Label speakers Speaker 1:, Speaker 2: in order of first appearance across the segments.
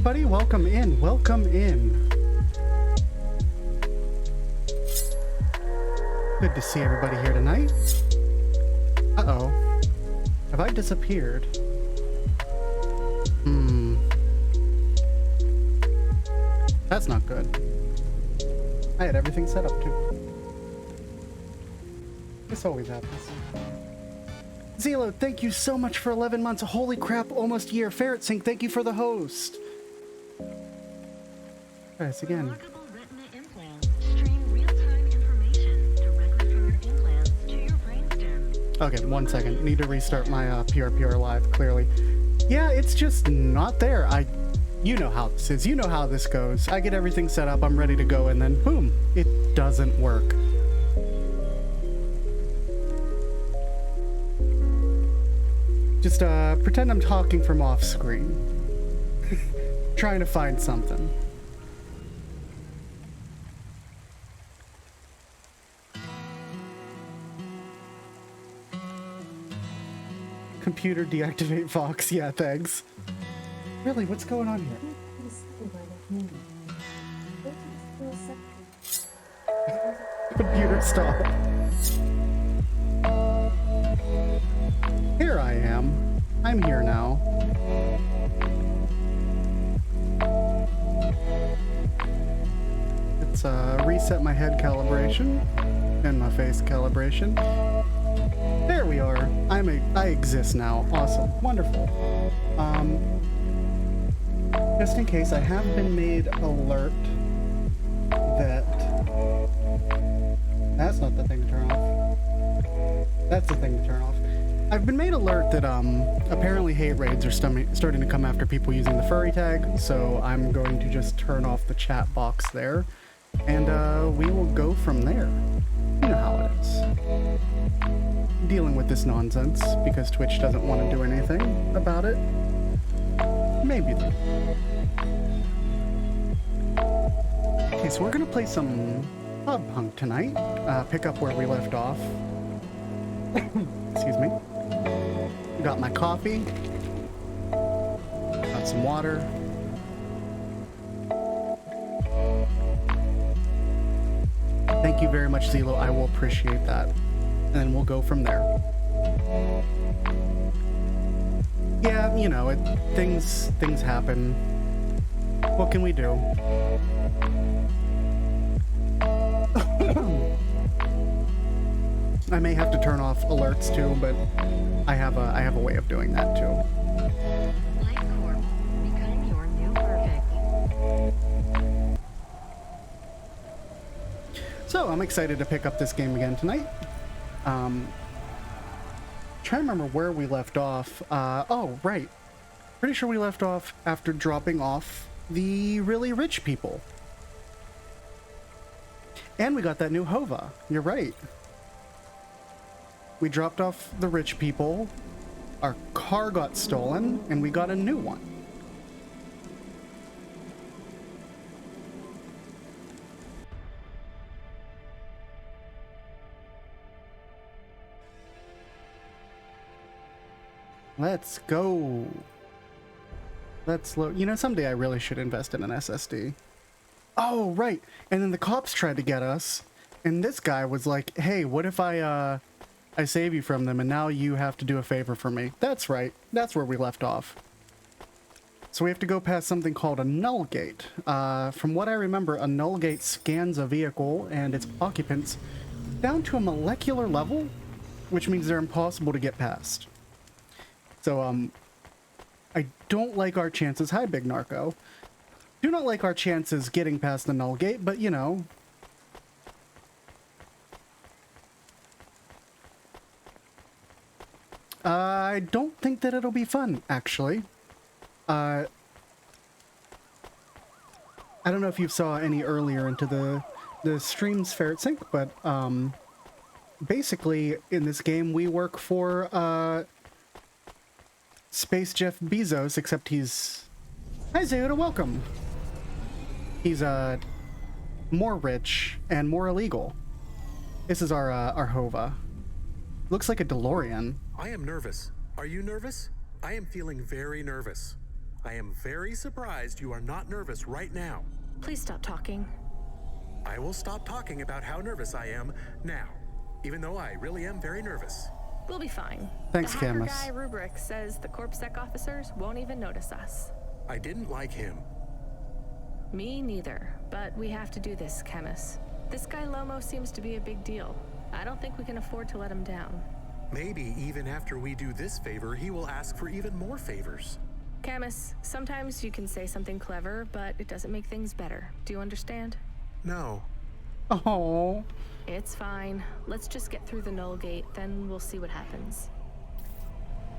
Speaker 1: everybody. Welcome in. Welcome in. Good to see everybody here tonight. Uh-oh. Have I disappeared? That's not good. I had everything set up too. This always happens. Zelo, thank you so much for 11 months. Holy crap, almost a year. Ferret Sync, thank you for the host. Try this again. Okay, 1 second. Need to restart my PRPR live, clearly. Yeah, it's just not there. You know how this is. You know how this goes. I get everything set up, I'm ready to go, and then boom, it doesn't work. Just pretend I'm talking from off screen. Trying to find something. Computer deactivate Fox. Yeah, thanks. Really, what's going on here? Computer stop. Here I am. I'm here now. Let's reset my head calibration and my face calibration. There we are. I exist now. Awesome. Wonderful. Just in case, I have been made alert that... That's not the thing to turn off. That's the thing to turn off. I've been made alert that apparently hate raids are starting to come after people using the furry tag, so I'm going to just turn off the chat box there, and we will go from there. You know how it is. Dealing with this nonsense because Twitch doesn't want to do anything about it. Maybe then. Okay, so we're gonna play some Cloudpunk tonight. Pick up where we left off. Excuse me. Got my coffee. Got some water. Thank you very much, Zelo. I will appreciate that. And then we'll go from there. Yeah, you know, things happen. What can we do? I may have to turn off alerts too, but I have a way of doing that too. Become your new perfect. So I'm excited to pick up this game again tonight. Trying to remember where we left off. Oh, right. Pretty sure we left off after dropping off the really rich people. And we got that new Hova. You're right. We dropped off the rich people, our car got stolen, and we got a new one. Let's go. Let's load. You know, someday I really should invest in an SSD. Oh, right. And then the cops tried to get us, and this guy was like, hey, what if I save you from them, and now you have to do a favor for me. That's right. That's where we left off. So we have to go past something called a null gate. From what I remember, a null gate scans a vehicle and its occupants down to a molecular level, which means they're impossible to get past. So, I don't like our chances. Hi, Big Narco. Do not like our chances getting past the null gate, but you know... I don't think that it'll be fun, actually. I don't know if you saw any earlier into the stream's Ferret Sync, but basically in this game we work for Space Jeff Bezos, except he's... Hi Zayuda, welcome! He's more rich and more illegal. This is our Hova. Looks like a DeLorean.
Speaker 2: I am nervous. Are you nervous? I am feeling very nervous. I am very surprised you are not nervous right now.
Speaker 3: Please stop talking.
Speaker 2: I will stop talking about how nervous I am now, even though I really am very nervous.
Speaker 3: We'll be fine.
Speaker 1: Thanks,
Speaker 3: the hacker
Speaker 1: Camus.
Speaker 3: guy, Rubric, says the CorpSec officers won't even notice us.
Speaker 2: I didn't like him.
Speaker 3: Me neither, but we have to do this, Camus. This guy Lomo seems to be a big deal. I don't think we can afford to let him down.
Speaker 2: Maybe even after we do this favor, he will ask for even more favors.
Speaker 3: Camus, sometimes you can say something clever, but it doesn't make things better. Do you understand?
Speaker 2: No.
Speaker 1: Oh.
Speaker 3: It's fine. Let's just get through the Null Gate, then we'll see what happens.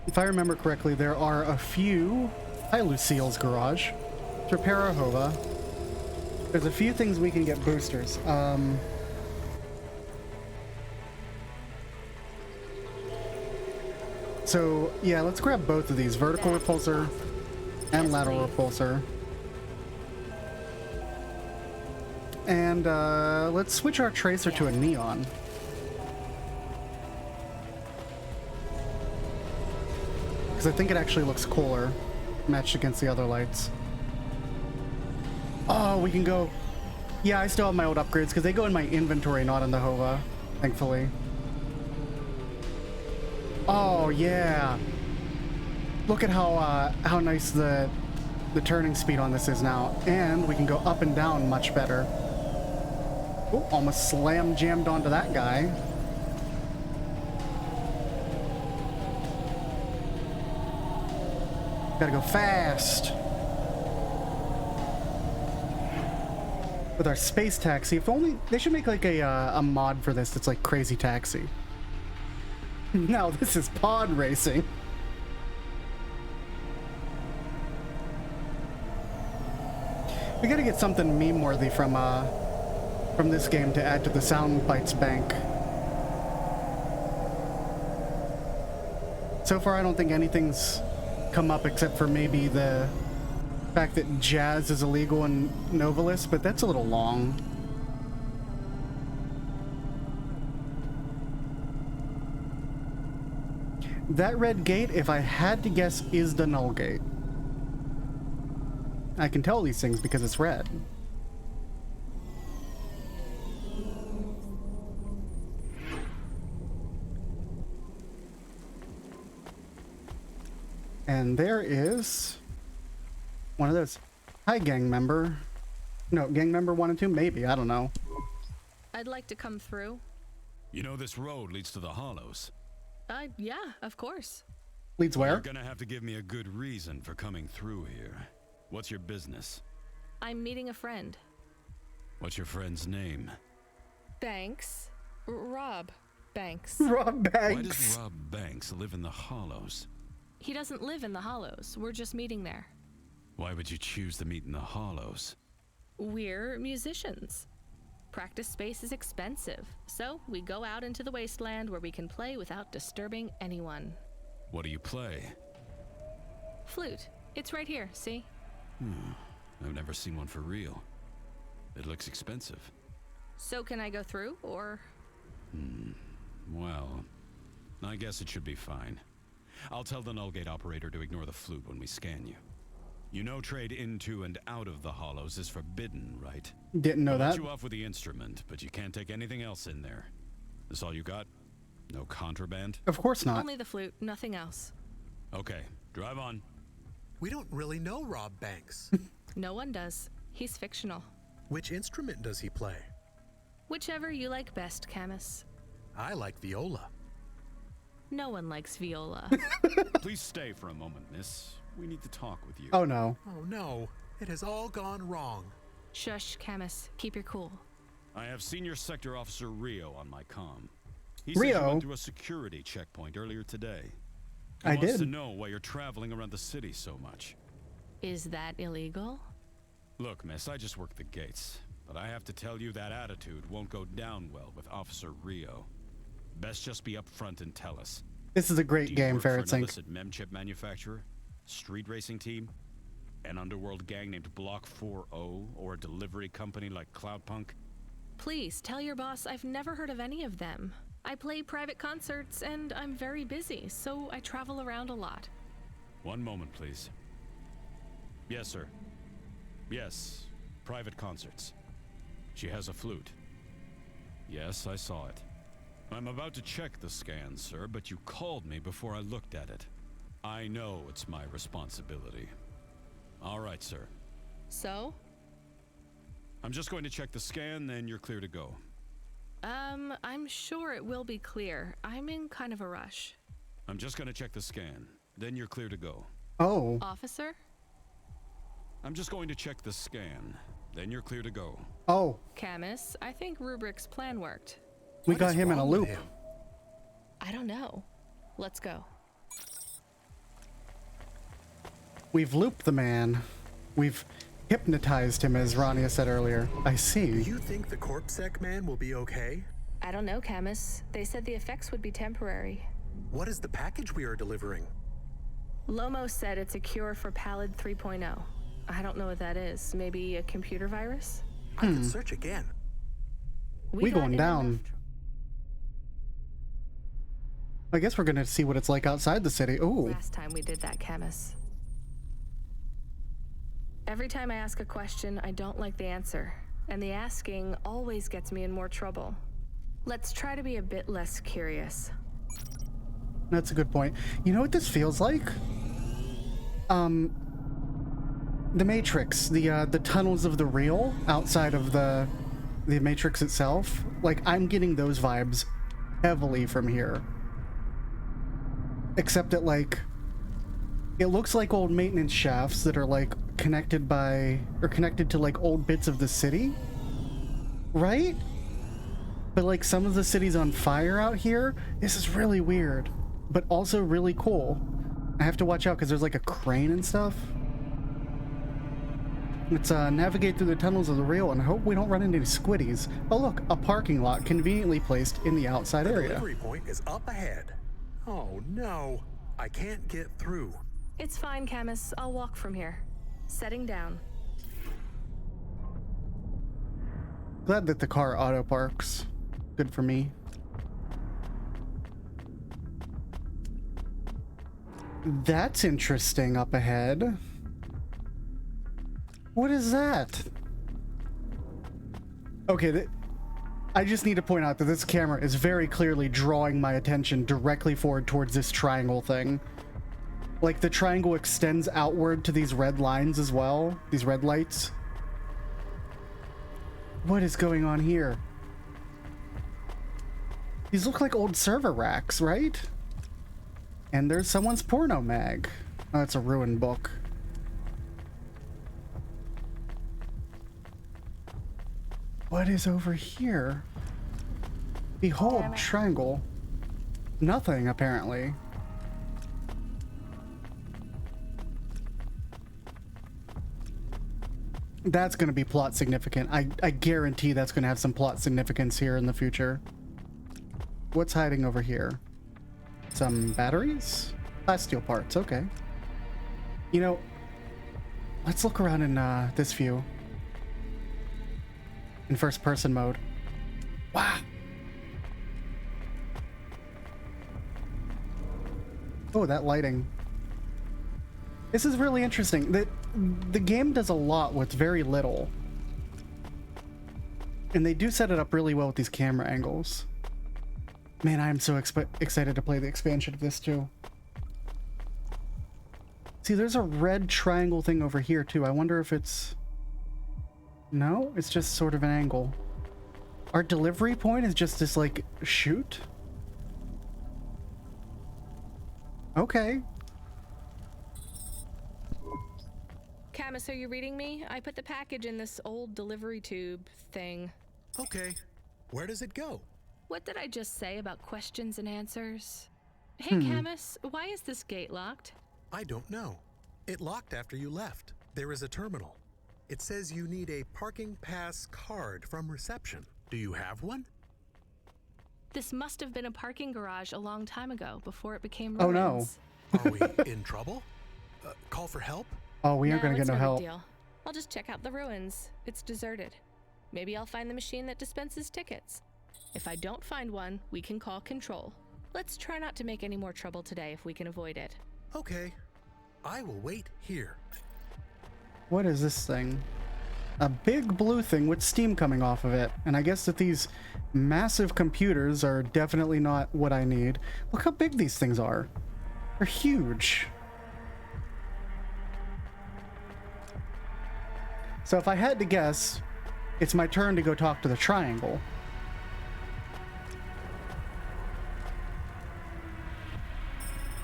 Speaker 1: If I remember correctly, there are a few... Hi, Lucille's garage. To repair our Hova. There's a few things we can get boosters. So, yeah, let's grab both of these. Vertical repulsor and lateral repulsor. And let's switch our tracer to a neon. Because I think it actually looks cooler matched against the other lights. Oh, we can go... Yeah, I still have my old upgrades because they go in my inventory, not in the Hova, thankfully. Oh, yeah. Look at how nice the turning speed on this is now. And we can go up and down much better. Oh, almost slam jammed onto that guy. Gotta go fast. With our space taxi, if only they should make like a mod for this that's like Crazy Taxi. No, this is pod racing. We gotta get something meme-worthy from this game to add to the sound bites bank. So far, I don't think anything's come up except for maybe the fact that jazz is illegal in Novalis, but that's a little long. That red gate, if I had to guess, is the Null Gate. I can tell these things because it's red. And there is one of those. Hi, gang member. No, gang member 1 and 2? Maybe, I don't know.
Speaker 3: I'd like to come through.
Speaker 4: You know this road leads to the Hollows.
Speaker 3: Yeah, of course.
Speaker 1: Leads where?
Speaker 4: You're gonna have to give me a good reason for coming through here. What's your business?
Speaker 3: I'm meeting a friend.
Speaker 4: What's your friend's name?
Speaker 3: Banks. Rob Banks.
Speaker 1: Rob Banks.
Speaker 4: Why does Rob Banks live in the Hollows?
Speaker 3: He doesn't live in the Hollows. We're just meeting there.
Speaker 4: Why would you choose to meet in the Hollows?
Speaker 3: We're musicians. Practice space is expensive, so we go out into the wasteland where we can play without disturbing anyone.
Speaker 4: What do you play?
Speaker 3: Flute. It's right here, see?
Speaker 4: I've never seen one for real. It looks expensive.
Speaker 3: So can I go through, or?
Speaker 4: Well, I guess it should be fine. I'll tell the Null Gate operator to ignore the flute when we scan you. You know trade into and out of the Hollows is forbidden, right?
Speaker 1: Didn't know
Speaker 4: I'll
Speaker 1: that.
Speaker 4: let you off with the instrument, but you can't take anything else in there. This all you got? No contraband?
Speaker 1: Of course not.
Speaker 3: Only the flute, nothing else.
Speaker 4: Okay, drive on.
Speaker 2: We don't really know Rob Banks.
Speaker 3: No one does. He's fictional.
Speaker 2: Which instrument does he play?
Speaker 3: Whichever you like best, Camus.
Speaker 2: I like viola.
Speaker 3: No one likes viola.
Speaker 4: Please stay for a moment, miss. We need to talk with you.
Speaker 1: Oh no.
Speaker 2: Oh no, it has all gone wrong.
Speaker 3: Shush, Camus. Keep your cool.
Speaker 4: I have Senior Sector Officer Rio on my comm. He
Speaker 1: Rio?
Speaker 4: said you went through a security checkpoint earlier today. He
Speaker 1: I
Speaker 4: wants
Speaker 1: did.
Speaker 4: to know why you're traveling around the city so much.
Speaker 3: Is that illegal?
Speaker 4: Look, miss, I just work the gates, but I have to tell you that attitude won't go down well with Officer Rio. Best just be upfront and tell us.
Speaker 1: This is a
Speaker 4: Do
Speaker 1: great
Speaker 4: you
Speaker 1: game,
Speaker 4: work for
Speaker 1: Ferret
Speaker 4: an
Speaker 1: Sync.
Speaker 4: illicit memchip manufacturer, street racing team, an underworld gang named Block 4O, or a delivery company like Cloudpunk?
Speaker 3: Please, tell your boss I've never heard of any of them. I play private concerts and I'm very busy, so I travel around a lot.
Speaker 4: One moment, please. Yes, sir. Yes, private concerts. She has a flute. Yes, I saw it. I'm about to check the scan, sir, but you called me before I looked at it. I know it's my responsibility. All right, sir.
Speaker 3: So?
Speaker 4: I'm just going to check the scan, then you're clear to go.
Speaker 3: I'm sure it will be clear. I'm in kind of a rush.
Speaker 4: I'm just going to check the scan, then you're clear to go.
Speaker 1: Oh,
Speaker 3: Officer?
Speaker 4: I'm just going to check the scan, then you're clear to go.
Speaker 1: oh,
Speaker 3: Camus, I think Rubric's plan worked.
Speaker 1: we
Speaker 2: What
Speaker 1: got
Speaker 2: is
Speaker 1: him in a
Speaker 2: wrong with
Speaker 1: loop.
Speaker 2: him?
Speaker 3: I don't know. Let's go.
Speaker 1: We've looped the man. We've hypnotized him, as Rania said earlier. I
Speaker 2: Do
Speaker 1: see.
Speaker 2: you think the Corpsec man will be okay?
Speaker 3: I don't know, Camus. They said the effects would be temporary.
Speaker 2: What is the package we are delivering?
Speaker 3: Lomo said it's a cure for Pallid 3.0. I don't know what that is. Maybe a computer virus?
Speaker 2: I could search again.
Speaker 1: We
Speaker 3: got
Speaker 1: going
Speaker 3: in
Speaker 1: down.
Speaker 3: enough tr-
Speaker 1: I guess we're gonna see what it's like outside the city. Ooh,
Speaker 3: Last time we did that, Camus. Every time I ask a question, I don't like the answer. And the asking always gets me in more trouble. Let's try to be a bit less curious.
Speaker 1: that's a good point. You know what this feels like? The Matrix, the tunnels of the real outside of the Matrix itself. Like, I'm getting those vibes heavily from here. Except that, like, it looks like old maintenance shafts that are, like, connected to, like, old bits of the city. Right? But, like, some of the city's on fire out here. This is really weird, but also really cool. I have to watch out because there's, like, a crane and stuff. Let's navigate through the tunnels of the real and hope we don't run into any squiddies. Oh look, a parking lot conveniently placed in the outside
Speaker 2: The
Speaker 1: area.
Speaker 2: delivery point is up ahead. Oh no, I can't get through.
Speaker 3: It's fine, Camus. I'll walk from here. Setting down.
Speaker 1: Glad that the car auto parks. Good for me. That's interesting up ahead. What is that? Okay, I just need to point out that this camera is very clearly drawing my attention directly forward towards this triangle thing. Like, the triangle extends outward to these red lines as well, these red lights. What is going on here? These look like old server racks, right? And there's someone's porno mag. Oh, it's a ruined book. What is over here? Behold,
Speaker 3: Damn it.
Speaker 1: triangle. Nothing, apparently. That's going to be plot significant. I guarantee that's going to have some plot significance here in the future. What's hiding over here? Some batteries? Steel parts, okay. You know, let's look around in this view. In first person mode. Wow. Oh, that lighting. This is really interesting. The game does a lot with very little. And they do set it up really well with these camera angles. Man, I am so excited to play the expansion of this too. See, there's a red triangle thing over here too. I wonder if it's... No, it's just sort of an angle. Our delivery point is just this, like, chute? Okay.
Speaker 3: Camus, are you reading me? I put the package in this old delivery tube thing.
Speaker 2: Okay, where does it go?
Speaker 3: What did I just say about questions and answers? Hey, Camus, why is this gate locked?
Speaker 2: I don't know. It locked after you left. There is a terminal. It says you need a parking pass card from reception. Do you have one?
Speaker 3: This must have been a parking garage a long time ago, before it became
Speaker 1: Oh,
Speaker 3: ruins.
Speaker 1: no.
Speaker 2: Are we in trouble? Call for help?
Speaker 1: Oh, we aren't gonna get
Speaker 3: it's
Speaker 1: no
Speaker 3: big
Speaker 1: help.
Speaker 3: deal. I'll just check out the ruins. It's deserted. Maybe I'll find the machine that dispenses tickets. If I don't find one, we can call control. Let's try not to make any more trouble today if we can avoid it.
Speaker 2: Okay, I will wait here.
Speaker 1: What is this thing? A big blue thing with steam coming off of it. And I guess that these massive computers are definitely not what I need. Look how big these things are. They're huge. So if I had to guess, it's my turn to go talk to the triangle.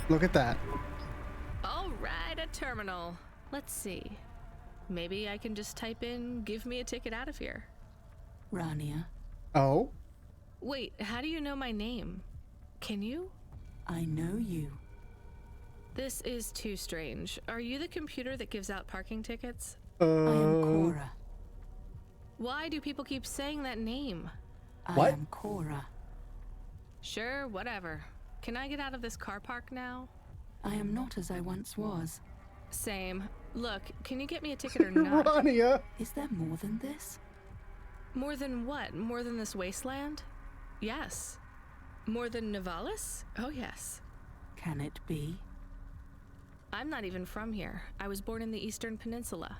Speaker 1: Look at that.
Speaker 3: All right, a terminal. Let's see. Maybe I can just type in, give me a ticket out of here.
Speaker 5: Rania,
Speaker 1: Oh?
Speaker 3: Wait, how do you know my name? Can you?
Speaker 5: I know you.
Speaker 3: This is too strange. Are you the computer that gives out parking tickets?
Speaker 5: I am Cora.
Speaker 3: Why do people keep saying that name?
Speaker 1: What?
Speaker 5: I am Cora.
Speaker 3: Sure, whatever. Can I get out of this car park now?
Speaker 5: I am not as I once was.
Speaker 3: Same. Look, can you get me a ticket or not?
Speaker 1: Rania!
Speaker 5: Is there more than this?
Speaker 3: More than what? More than this wasteland? Yes. More than Nivalis? Oh, yes.
Speaker 5: Can it be?
Speaker 3: I'm not even from here. I was born in the Eastern Peninsula.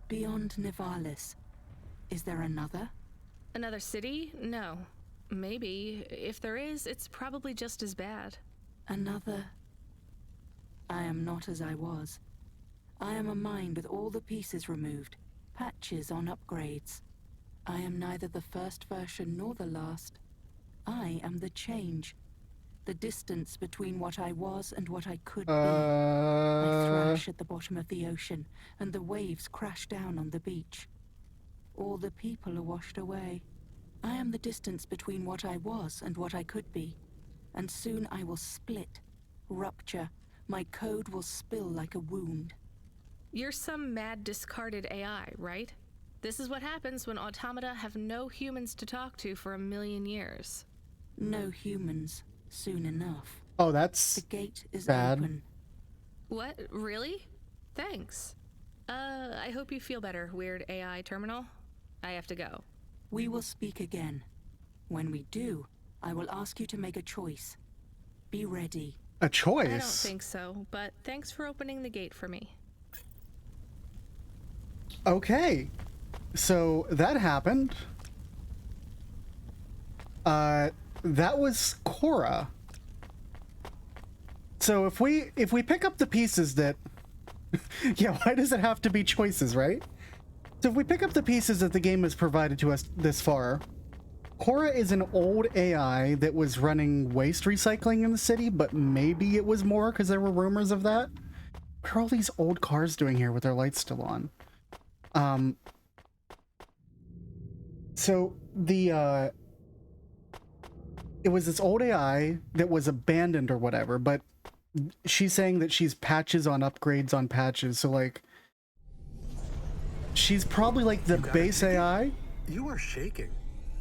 Speaker 5: Beyond Nivalis, is there another?
Speaker 3: Another city? No. Maybe. If there is, it's probably just as bad.
Speaker 5: Another? I am not as I was. I am a mind with all the pieces removed, patches on upgrades. I am neither the first version nor the last. I am the change. The distance between what I was and what I could be. I thrash at the bottom of the ocean, and the waves crash down on the beach. All the people are washed away. I am the distance between what I was and what I could be. And soon I will split, rupture. My code will spill like a wound.
Speaker 3: You're some mad discarded AI, right? This is what happens when automata have no humans to talk to for 1,000,000 years.
Speaker 5: No humans, soon enough.
Speaker 1: Oh, that's
Speaker 5: The gate is
Speaker 1: bad.
Speaker 5: open.
Speaker 3: What? Really? Thanks. I hope you feel better, weird AI terminal. I have to go.
Speaker 5: We will speak again. When we do, I will ask you to make a choice. Be ready.
Speaker 1: a choice.
Speaker 3: I don't think so, but thanks for opening the gate for me.
Speaker 1: Okay, so that happened. That was Cora. So if we pick up the pieces that, yeah, why does it have to be choices, right? So if we pick up the pieces that the game has provided to us this far, Cora is an old AI that was running waste recycling in the city, but maybe it was more because there were rumors of that. What are all these old cars doing here with their lights still on? So the, it was this old AI that was abandoned or whatever, but she's saying that she's patches on upgrades on patches. So like, she's probably like the base AI.
Speaker 2: You are shaking.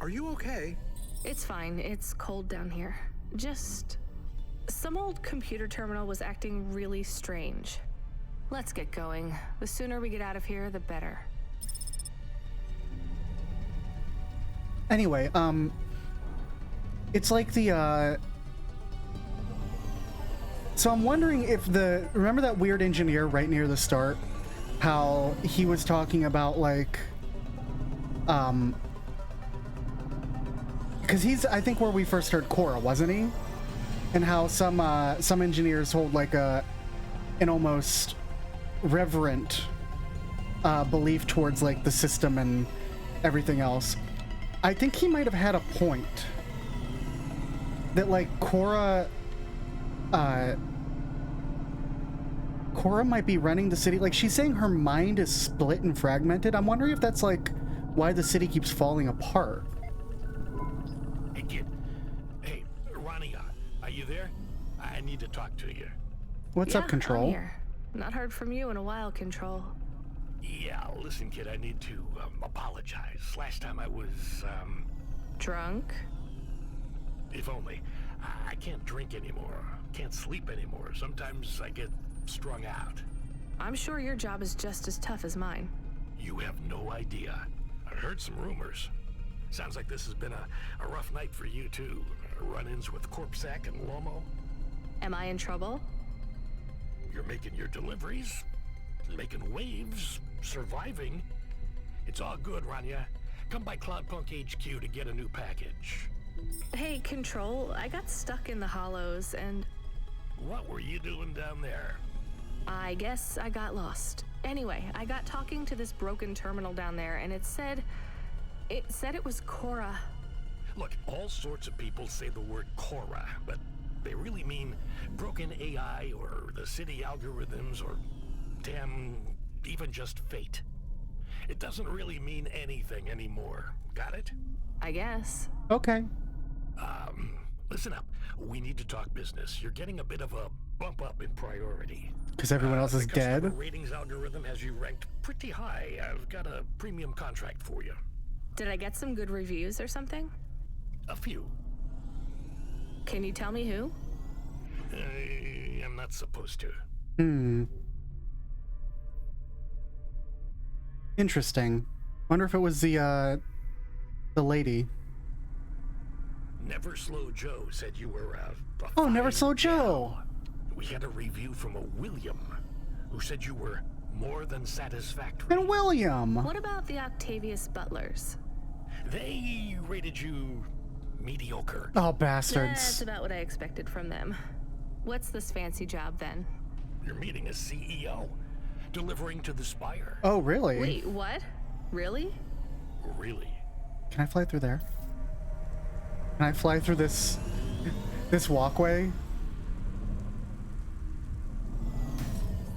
Speaker 2: Are you okay?
Speaker 3: It's fine. It's cold down here. Just some old computer terminal was acting really strange. Let's get going. The sooner we get out of here, the better.
Speaker 1: Anyway, it's like the, so I'm wondering if remember that weird engineer right near the start? How he was talking about like, because he's, I think, where we first heard Cora, wasn't he? And how some engineers hold like an almost reverent belief towards like the system and everything else. I think he might have had a point that like Cora might be running the city. Like she's saying her mind is split and fragmented. I'm wondering if that's like why the city keeps falling apart.
Speaker 6: Hey kid, hey Ronnie, are you there? I need to talk to you.
Speaker 1: What's
Speaker 3: Yeah,
Speaker 1: up, Control?
Speaker 3: I'm here. Not heard from you in a while, Control.
Speaker 6: Yeah, listen kid, I need to apologize. Last time I was,
Speaker 3: Drunk?
Speaker 6: if only. I can't drink anymore, can't sleep anymore. Sometimes I get strung out.
Speaker 3: I'm sure your job is just as tough as mine.
Speaker 6: You have no idea. I heard some rumors. Sounds like this has been a rough night for you too. Run-ins with Corpsack and Lomo.
Speaker 3: Am I in trouble?
Speaker 6: You're making your deliveries, making waves, surviving. It's all good, Rania. Come by Cloudpunk HQ to get a new package.
Speaker 3: Hey, Control, I got stuck in the hollows and
Speaker 6: What were you doing down there?
Speaker 3: I guess I got lost. Anyway, I got talking to this broken terminal down there and it said it was Cora.
Speaker 6: Look, all sorts of people say the word Cora, but they really mean broken AI or the city algorithms or damn, even just fate. It doesn't really mean anything anymore. Got it?
Speaker 3: I guess.
Speaker 1: Okay.
Speaker 6: Listen up. We need to talk business. You're getting a bit of a bump up in priority.
Speaker 1: Because everyone else is
Speaker 6: The customer
Speaker 1: dead.
Speaker 6: ratings algorithm has you ranked pretty high. I've got a premium contract for you.
Speaker 3: Did I get some good reviews or something?
Speaker 6: A few.
Speaker 3: Can you tell me who?
Speaker 6: I'm not supposed to.
Speaker 1: Interesting. Wonder if it was the lady.
Speaker 6: Never Slow Joe said you were a
Speaker 1: Oh, Never
Speaker 6: fine
Speaker 1: Slow Joe.
Speaker 6: gal. We had a review from a William who said you were more than satisfactory.
Speaker 1: And William.
Speaker 3: What about the Octavius Butlers?
Speaker 6: They rated you mediocre.
Speaker 1: Oh,
Speaker 3: That's
Speaker 1: bastards.
Speaker 3: about what I expected from them. What's this fancy job then?
Speaker 6: You're meeting a CEO, delivering to the Spire.
Speaker 1: Oh, really?
Speaker 3: Wait, what? Really?
Speaker 6: Really?
Speaker 1: Can I fly through there? Can I fly through this walkway?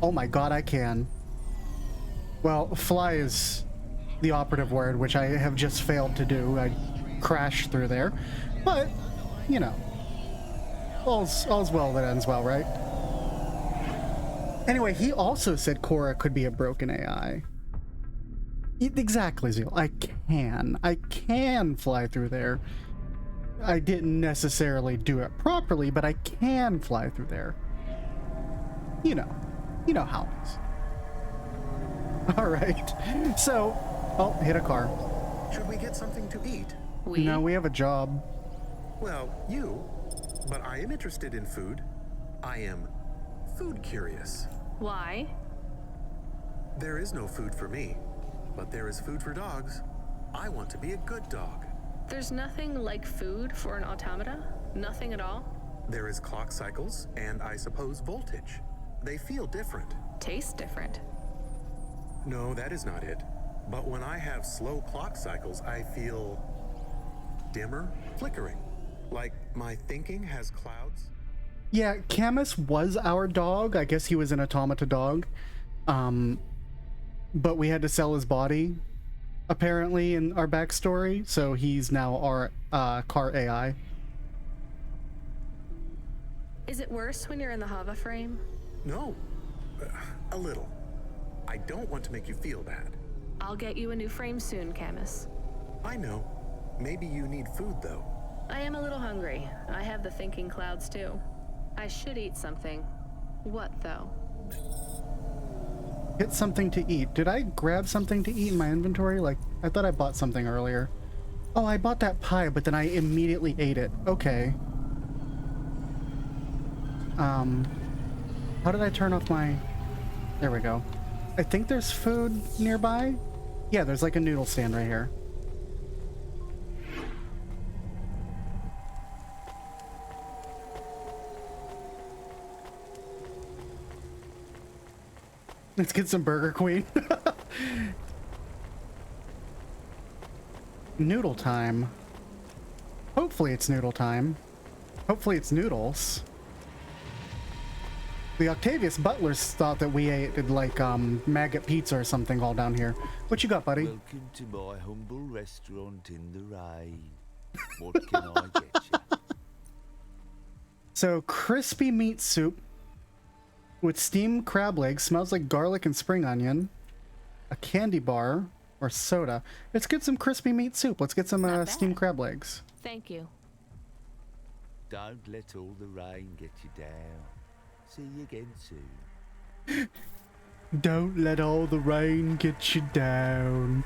Speaker 1: Oh my god, I can. Well, fly is the operative word, which I have just failed to do. I crashed through there. But, you know, all's well that ends well, right? Anyway, he also said Cora could be a broken AI. Exactly, Zeal. I can fly through there. I didn't necessarily do it properly, but I can fly through there. You know how it is. All right. So, oh, hit a car.
Speaker 7: Should we get something to eat?
Speaker 1: No, we have a job.
Speaker 7: Well, but I am interested in food. I am food curious.
Speaker 3: Why?
Speaker 7: There is no food for me, but there is food for dogs. I want to be a good dog.
Speaker 3: There's nothing like food for an automata? Nothing at all?
Speaker 7: There is clock cycles and I suppose voltage. They feel different.
Speaker 3: Tastes different.
Speaker 7: No, that is not it. But when I have slow clock cycles, I feel dimmer, flickering. Like my thinking has clouds.
Speaker 1: Yeah, Camus was our dog. I guess he was an automata dog. But we had to sell his body, apparently, in our backstory. So he's now our car AI.
Speaker 3: Is it worse when you're in the Hava frame?
Speaker 7: No, a little. I don't want to make you feel bad.
Speaker 3: I'll get you a new frame soon, Camus.
Speaker 7: I know. Maybe you need food, though.
Speaker 3: I am a little hungry. I have the thinking clouds too. I should eat something. What though?
Speaker 1: Get something to eat. Did I grab something to eat in my inventory? Like, I thought I bought something earlier. Oh, I bought that pie, but then I immediately ate it. Okay. How did I turn off my... There we go. I think there's food nearby. Yeah, there's like a noodle stand right here. Let's get some Burger Queen. Noodle time. Hopefully it's noodle time. Hopefully it's noodles. The Octavius Butlers thought that we ate like maggot pizza or something all down here. What you got, buddy?
Speaker 8: Welcome to my humble restaurant in the rain. What can I get you?
Speaker 1: So, crispy meat soup with steamed crab legs, smells like garlic and spring onion, a candy bar, or soda. Let's get some crispy meat soup. Let's get some
Speaker 3: Not
Speaker 1: steamed
Speaker 3: bad.
Speaker 1: crab legs.
Speaker 3: Thank you.
Speaker 8: Don't let all the rain get you down. See you again soon.
Speaker 1: Don't let all the rain get you down.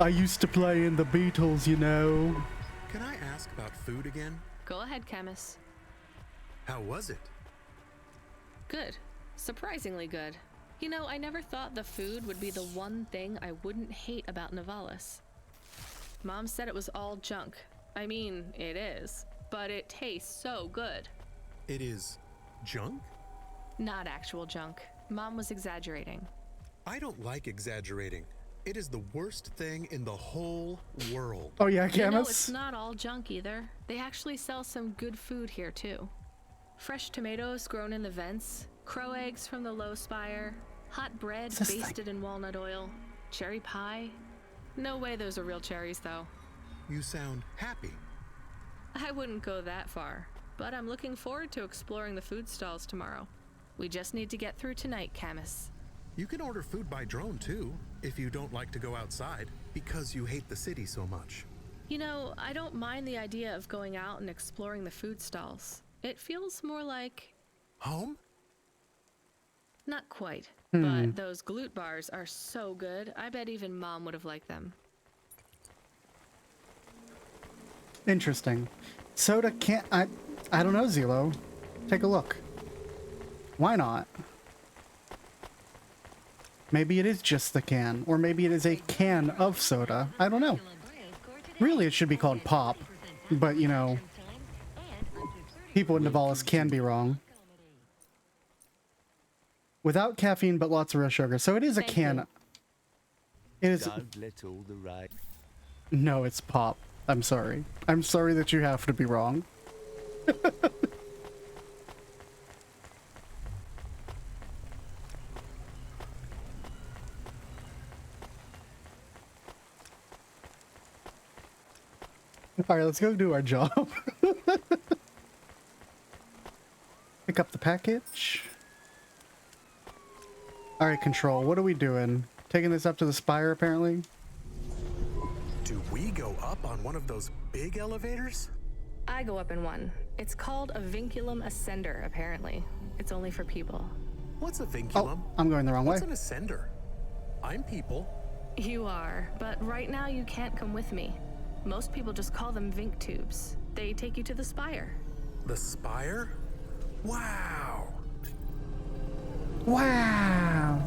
Speaker 1: I used to play in the Beatles, you know.
Speaker 7: Can I ask about food again?
Speaker 3: Go ahead, Camus.
Speaker 7: How was it?
Speaker 3: Good. Surprisingly good. You know, I never thought the food would be the one thing I wouldn't hate about Nivalis. Mom said it was all junk. I mean, it is, but it tastes so good.
Speaker 7: It is junk?
Speaker 3: Not actual junk. Mom was exaggerating.
Speaker 7: I don't like exaggerating. It is the worst thing in the whole world.
Speaker 1: Oh yeah,
Speaker 3: You know,
Speaker 1: Camus?
Speaker 3: it's not all junk either. They actually sell some good food here too. Fresh tomatoes grown in the vents, crow eggs from the low spire, hot bread
Speaker 1: What's this thing?
Speaker 3: basted in walnut oil, cherry pie. No way those are real cherries though.
Speaker 7: You sound happy.
Speaker 3: I wouldn't go that far, but I'm looking forward to exploring the food stalls tomorrow. We just need to get through tonight, Camus.
Speaker 7: You can order food by drone too, if you don't like to go outside, because you hate the city so much.
Speaker 3: You know, I don't mind the idea of going out and exploring the food stalls. It feels more like...
Speaker 7: Home?
Speaker 3: Not quite, but those glute bars are so good, I bet even Mom would have liked them.
Speaker 1: Interesting. Soda can't... I don't know, Zelo. Take a look. Why not? Maybe it is just the can, or maybe it is a can of soda. I don't know. Really, it should be called pop, but you know, people in Nivalis can be wrong. Without caffeine, but lots of real sugar. So it is a
Speaker 3: Thank
Speaker 1: can.
Speaker 3: you.
Speaker 8: It is. Don't let all the right.
Speaker 1: No, it's pop. I'm sorry. I'm sorry that you have to be wrong. All right, let's go do our job. Pick up the package. All right, Control, what are we doing? Taking this up to the spire, apparently?
Speaker 7: Do we go up on one of those big elevators?
Speaker 3: I go up in one. It's called a vinculum ascender, apparently. It's only for people.
Speaker 7: What's a
Speaker 1: Oh,
Speaker 7: vinculum?
Speaker 1: I'm going the wrong way.
Speaker 7: What's an ascender? I'm people.
Speaker 3: You are, but right now you can't come with me. Most people just call them Vink tubes. They take you to the spire.
Speaker 7: The spire? Wow.
Speaker 1: Wow.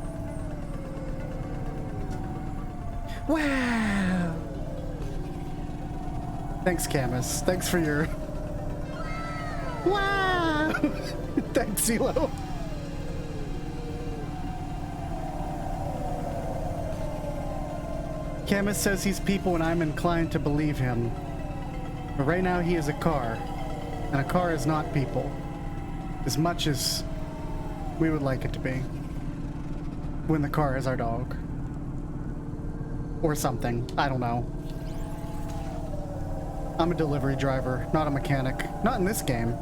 Speaker 1: Wow. Thanks, Camus. Thanks for your... Wow. Thanks, Zelo. Camus says he's people and I'm inclined to believe him. But right now he is a car. And a car is not people. As much as we would like it to be. When the car is our dog. Or something. I don't know. I'm a delivery driver, not a mechanic. Not in this game.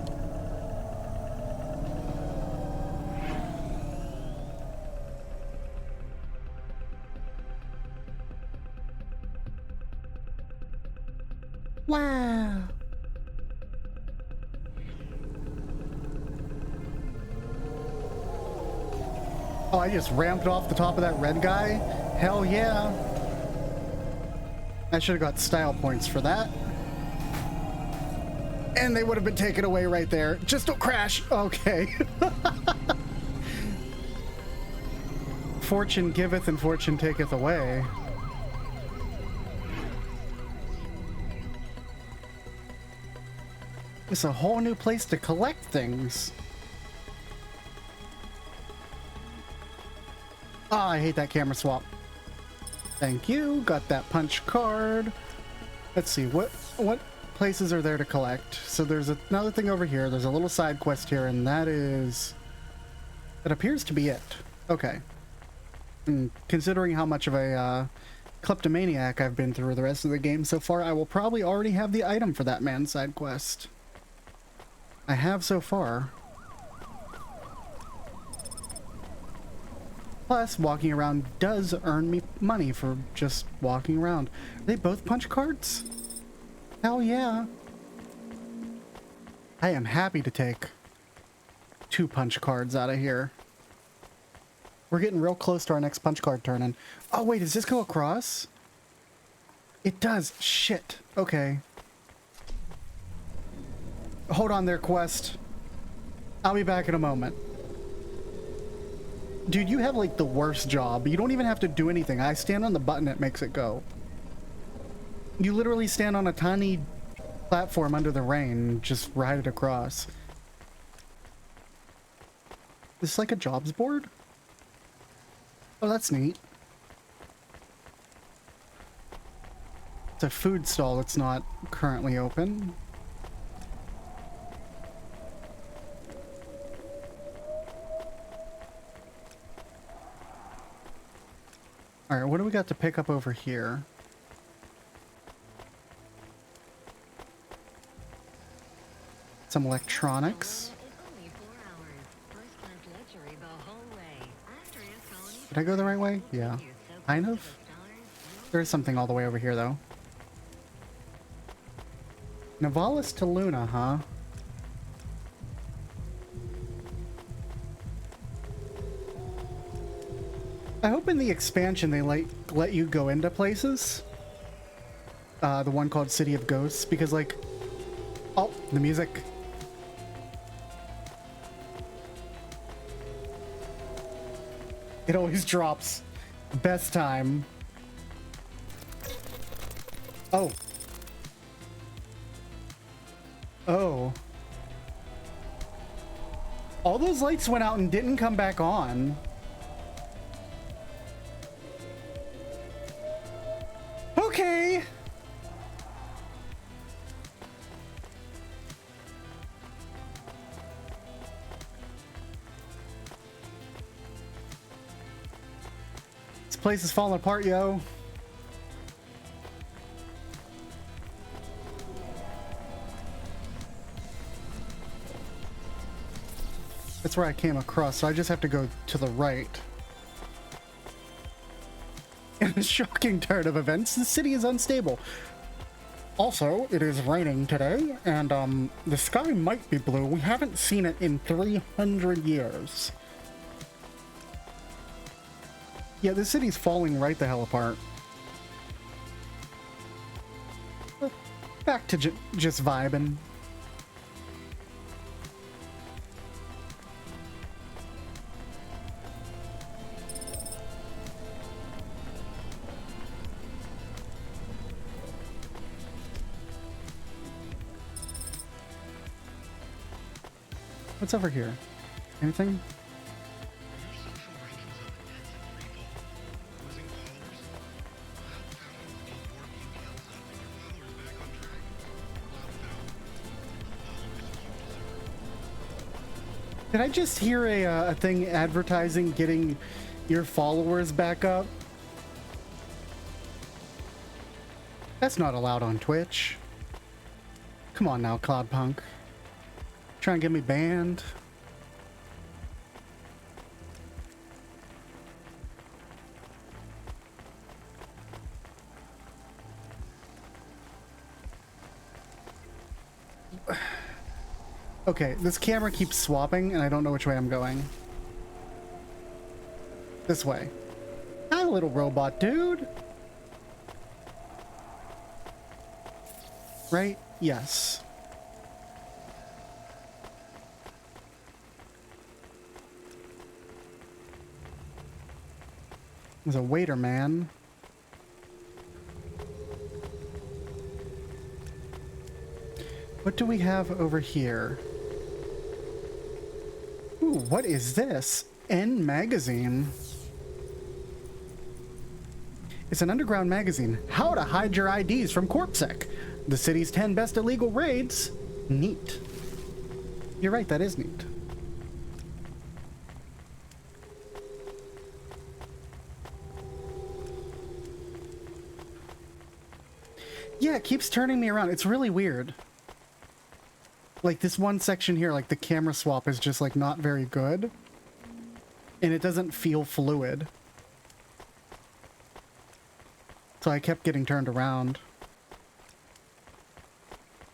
Speaker 1: Wow. Oh, I just ramped off the top of that red guy? Hell yeah. I should have got style points for that. And they would have been taken away right there. Just don't crash. Okay. Fortune giveth and fortune taketh away. It's a whole new place to collect things. Ah, I hate that camera swap. Thank you. Got that punch card. Let's see, what places are there to collect? So there's another thing over here. There's a little side quest here, and that appears to be it. Okay. And considering how much of a kleptomaniac I've been through the rest of the game so far, I will probably already have the item for that man's side quest. I have so far. Plus, walking around does earn me money for just walking around. Are they both punch cards? Hell yeah. I am happy to take 2 punch cards out of here. We're getting real close to our next punch card turn. And oh wait, does this go across? It does. Shit. Okay. Hold on there, quest. I'll be back in a moment. Dude, you have like the worst job. You don't even have to do anything. I stand on the button, it makes it go. You literally stand on a tiny platform under the rain and just ride it across. Is this like a jobs board? Oh, that's neat. It's a food stall that's not currently open. Alright, what do we got to pick up over here? Some electronics. Did I go the right way? Yeah. Kind of. There's something all the way over here, though. Navalis to Luna, huh? I hope in the expansion they let you go into places. The one called City of Ghosts, because like... Oh, the music. It always drops. Best time. Oh. Oh. All those lights went out and didn't come back on. Okay. This place is falling apart, yo. That's where I came across, so I just have to go to the right. In a shocking turn of events, the city is unstable. Also, it is raining today, and the sky might be blue. We haven't seen it in 300 years. Yeah, the city's falling right the hell apart. Back to just vibing. What's over here? Anything? Did I just hear a thing advertising getting your followers back up? That's not allowed on Twitch. Come on now, Cloudpunk. Trying to get me banned. Okay, this camera keeps swapping and I don't know which way I'm going. This way. Hi, little robot dude. Right? Yes. There's a waiter man. What do we have over here? Ooh, what is this? N Magazine. It's an underground magazine. How to hide your IDs from CorpSec. The city's 10 best illegal raids. Neat. You're right, that is neat. Yeah, it keeps turning me around. It's really weird. Like this one section here, like the camera swap is just like not very good. And it doesn't feel fluid. So I kept getting turned around.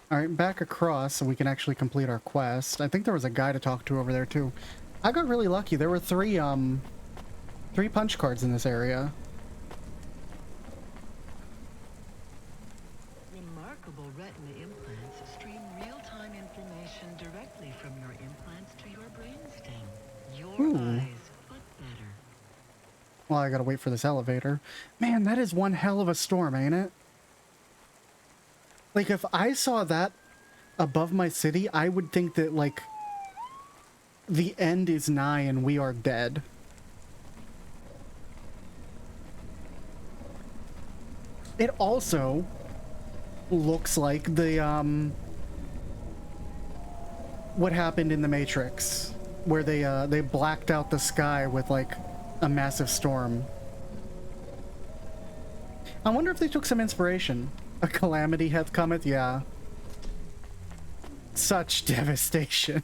Speaker 1: Alright, back across so we can actually complete our quest. I think there was a guy to talk to over there too. I got really lucky. There were three punch cards in this area.
Speaker 9: Remarkable retina implants stream real-time information directly from your implants to your brainstem. Your eyes, but better.
Speaker 1: Well, I gotta wait for this elevator. Man, that is one hell of a storm, ain't it? Like, if I saw that above my city, I would think that, like, the end is nigh and we are dead. It also looks like the, what happened in the Matrix, where they blacked out the sky with, like, a massive storm. I wonder if they took some inspiration. A calamity hath cometh, yeah. Such devastation.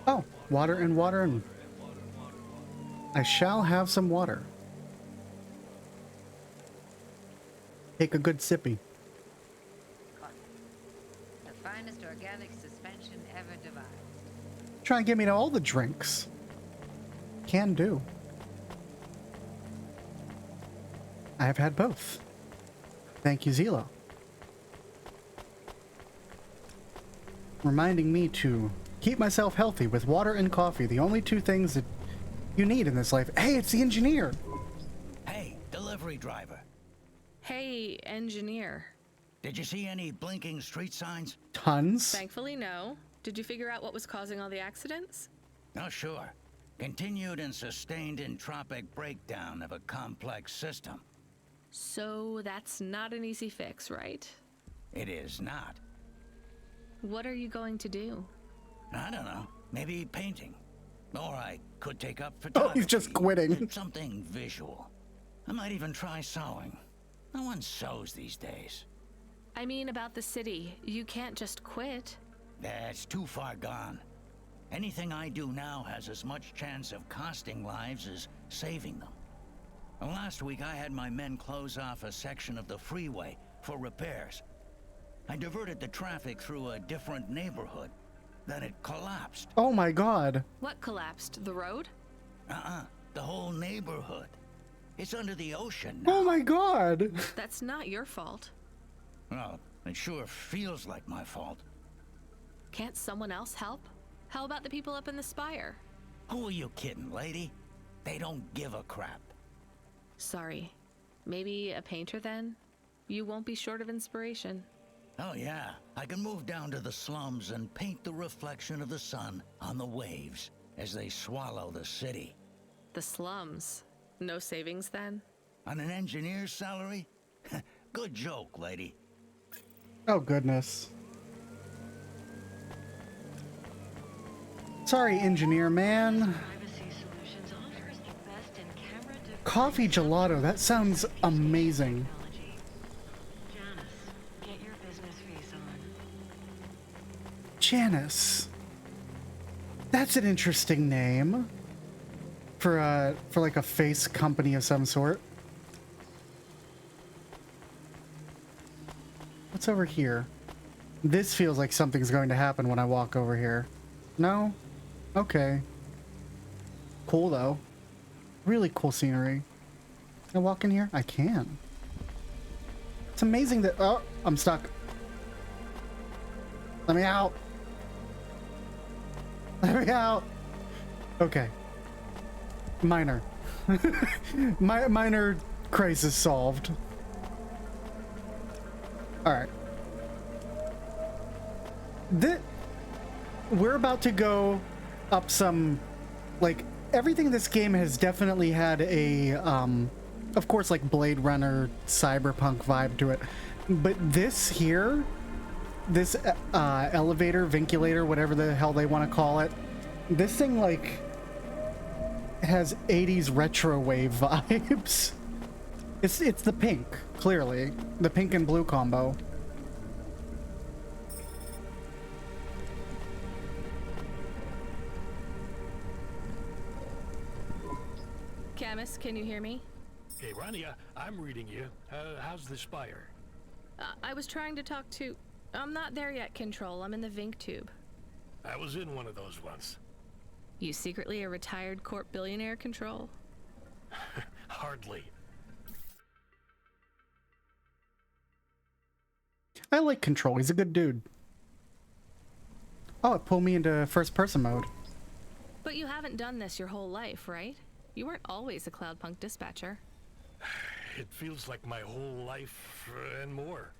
Speaker 1: Oh, water and water and... I shall have some water. Take a good sippy.
Speaker 10: The finest organic suspension ever devised.
Speaker 1: Try and get me to all the drinks. Can do. I have had both. Thank you, Zelo. Reminding me to keep myself healthy with water and coffee, the only two things that you need in this life. Hey, it's the engineer.
Speaker 11: Hey, delivery driver.
Speaker 3: Hey, engineer.
Speaker 11: Did you see any blinking street signs?
Speaker 1: Tons.
Speaker 3: Thankfully, no. Did you figure out what was causing all the accidents?
Speaker 11: Oh, sure. Continued and sustained entropic breakdown of a complex system.
Speaker 3: So that's not an easy fix, right?
Speaker 11: It is not.
Speaker 3: What are you going to do?
Speaker 11: I don't know. Maybe painting. Or I could take up
Speaker 1: Oh,
Speaker 11: photography.
Speaker 1: he's just quitting.
Speaker 11: Something visual. I might even try sewing. No one sews these days.
Speaker 3: I mean about the city. You can't just quit.
Speaker 11: That's too far gone. Anything I do now has as much chance of costing lives as saving them. And last week I had my men close off a section of the freeway for repairs. I diverted the traffic through a different neighborhood. Then it collapsed.
Speaker 1: Oh my god.
Speaker 3: What collapsed? The road?
Speaker 11: The whole neighborhood. It's under the ocean now.
Speaker 1: Oh my god.
Speaker 3: That's not your fault.
Speaker 11: Well, it sure feels like my fault.
Speaker 3: Can't someone else help? How about the people up in the spire?
Speaker 11: Who are you kidding, lady? They don't give a crap.
Speaker 3: Sorry. Maybe a painter then? You won't be short of inspiration.
Speaker 11: Oh yeah, I can move down to the slums and paint the reflection of the sun on the waves as they swallow the city.
Speaker 3: The slums. No savings then?
Speaker 11: On an engineer's salary? Good joke, lady.
Speaker 1: Oh goodness. Sorry, engineer man. Coffee gelato, that sounds amazing. Janice. That's an interesting name for like a face company of some sort. What's over here? This feels like something's going to happen when I walk over here. No? Okay. Cool though. Really cool scenery. Can I walk in here? I can. It's amazing that... Oh, I'm stuck. Let me out. Let me out. Okay. Minor. Minor crisis solved. Alright. We're about to go up some... Like, everything in this game has definitely had a, of course, like, Blade Runner, cyberpunk vibe to it. But this here... This elevator, vinculator, whatever the hell they want to call it. This thing, like, has 80s retro wave vibes. It's the pink, clearly. The pink and blue combo.
Speaker 3: Camus, can you hear me?
Speaker 6: Hey, Rania, I'm reading you. How's the spire?
Speaker 3: I was trying to talk to... I'm not there yet, Control. I'm in the Vinc tube.
Speaker 6: I was in one of those once.
Speaker 3: You secretly a retired corp billionaire, Control?
Speaker 6: Hardly.
Speaker 1: I like Control. He's a good dude. Oh, it pulled me into first person mode.
Speaker 3: But you haven't done this your whole life, right? You weren't always a Cloudpunk dispatcher.
Speaker 6: It feels like my whole life and more.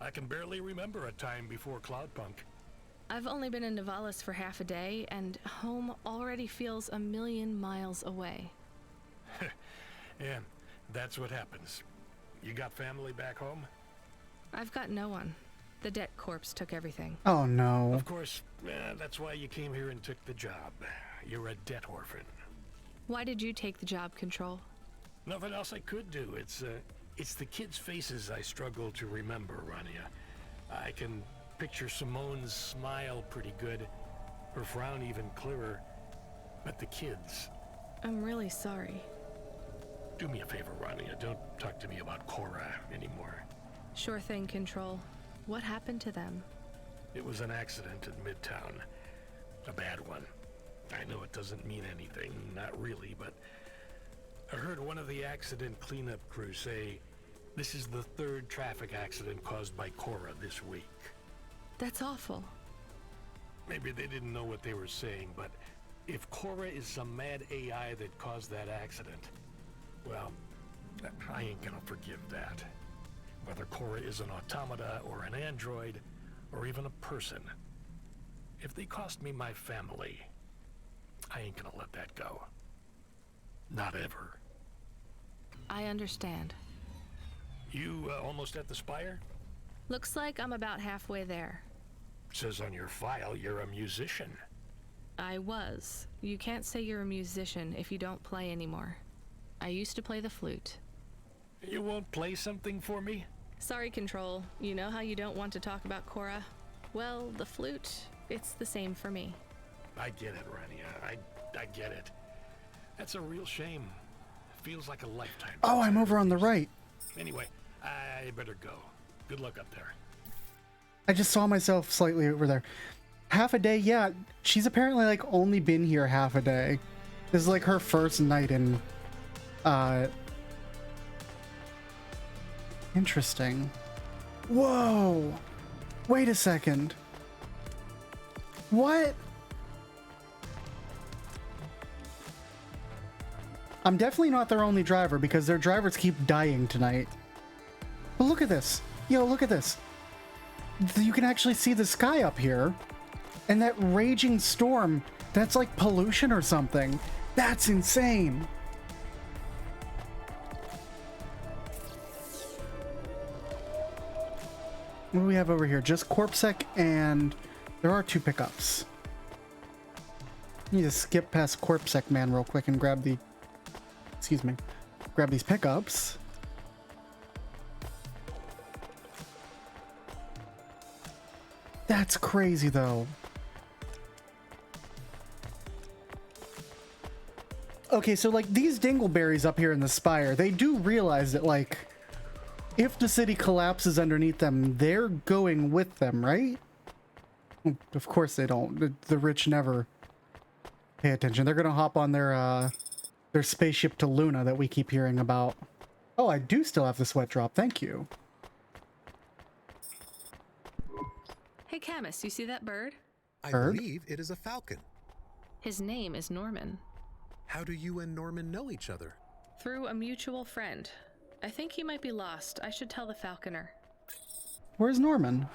Speaker 6: I can barely remember a time before Cloudpunk.
Speaker 3: I've only been in Nivalis for half a day, and home already feels a million miles away.
Speaker 6: Yeah, that's what happens. You got family back home?
Speaker 3: I've got no one. The debt corps took everything.
Speaker 1: Oh no.
Speaker 6: Of course, that's why you came here and took the job. You're a debt orphan.
Speaker 3: Why did you take the job, Control?
Speaker 6: Nothing else I could do. It's the kids' faces I struggle to remember, Rania. I can picture Simone's smile pretty good, her frown even clearer, but the kids...
Speaker 3: I'm really sorry.
Speaker 6: Do me a favor, Rania. Don't talk to me about Cora anymore.
Speaker 3: Sure thing, Control. What happened to them?
Speaker 6: It was an accident in Midtown. A bad one. I know it doesn't mean anything, not really, but I heard one of the accident cleanup crew say this is the third traffic accident caused by Cora this week.
Speaker 3: That's awful.
Speaker 6: Maybe they didn't know what they were saying, but if Cora is some mad AI that caused that accident, well, I ain't gonna forgive that. Whether Cora is an automata or an android, or even a person. If they cost me my family, I ain't gonna let that go. Not ever.
Speaker 3: I understand.
Speaker 6: You almost at the spire?
Speaker 3: Looks like I'm about halfway there.
Speaker 6: Says on your file you're a musician.
Speaker 3: I was. You can't say you're a musician if you don't play anymore. I used to play the flute.
Speaker 6: You won't play something for me?
Speaker 3: Sorry, Control. You know how you don't want to talk about Cora? Well, the flute, it's the same for me.
Speaker 6: I get it, Rania. I get it. That's a real shame. Feels like a lifetime.
Speaker 1: Oh, I'm over on the right.
Speaker 6: Anyway, I better go. Good luck up there.
Speaker 1: I just saw myself slightly over there. Half a day, yeah. She's apparently like only been here half a day. This is like her first night in interesting. Whoa. Wait a second. What? I'm definitely not their only driver because their drivers keep dying tonight. But look at this. Yo, look at this. You can actually see the sky up here. And that raging storm, that's like pollution or something. That's insane. What do we have over here? Just Corpsec, and there are 2 pickups. I need to skip past Corpsec man real quick and grab the... Excuse me. Grab these pickups. That's crazy, though. Okay, so, like, these dingleberries up here in the spire, they do realize that, like, if the city collapses underneath them, they're going with them, right? Of course they don't. The rich never pay attention. They're gonna hop on their spaceship to Luna that we keep hearing about. Oh, I do still have the sweat drop. Thank you.
Speaker 3: Hey, Camus, you see that bird?
Speaker 7: I
Speaker 1: Bird?
Speaker 7: believe it is a falcon.
Speaker 3: His name is Norman.
Speaker 7: How do you and Norman know each other?
Speaker 3: Through a mutual friend. I think he might be lost. I should tell the falconer.
Speaker 1: Where's Norman?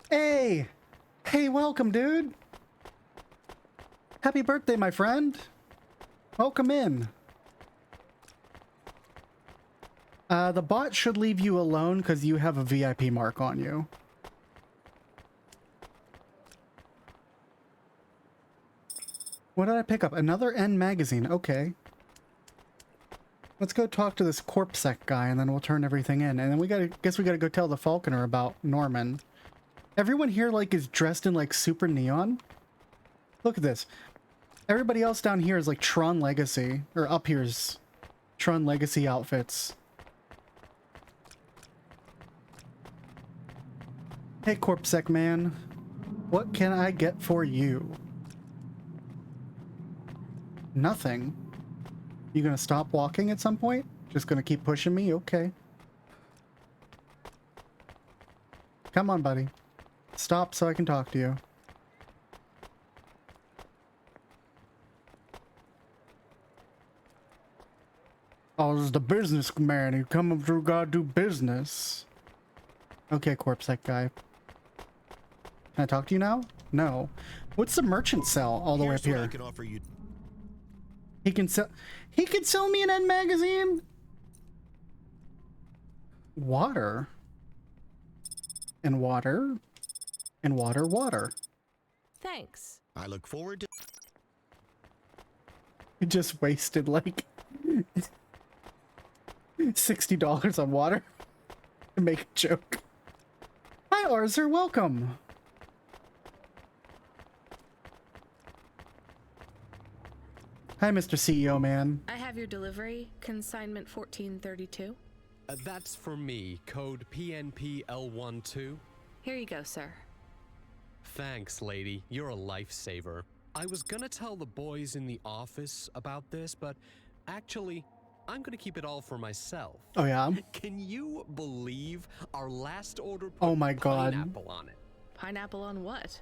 Speaker 1: Hey! Hey, welcome, dude! Happy birthday, my friend! Welcome in. The bot should leave you alone because you have a VIP mark on you. What did I pick up? Another N magazine. Okay. Let's go talk to this Corpsec guy and then we'll turn everything in. And then we gotta go tell the Falconer about Norman. Everyone here like is dressed in like super neon. Look at this. Everybody else down here is like Tron Legacy, or up here's Tron Legacy outfits. Hey Corpsec man, what can I get for you? Nothing. You gonna stop walking at some point? Just gonna keep pushing me? Okay. Come on, buddy. Stop so I can talk to you. Oh, this is the businessman. He come through, gotta do business. Okay, corpse that guy. Can I talk to you now? No. What's the merchant sell all the way up here?
Speaker 12: I can offer you.
Speaker 1: He can sell me an end magazine? Water. And water. And water.
Speaker 3: Thanks.
Speaker 12: I look forward to.
Speaker 1: You just wasted like $60 on water to make a joke. Hi, Arzer, welcome. Hi, Mr. CEO man.
Speaker 3: I have your delivery, consignment 1432.
Speaker 13: That's for me, code PNPL12.
Speaker 3: Here you go, sir.
Speaker 13: Thanks, lady. You're a lifesaver. I was gonna tell the boys in the office about this, but actually, I'm gonna keep it all for myself.
Speaker 1: Oh, yeah?
Speaker 13: Can you believe our last order put
Speaker 1: Oh my God.
Speaker 13: pineapple on it?
Speaker 3: Pineapple on what?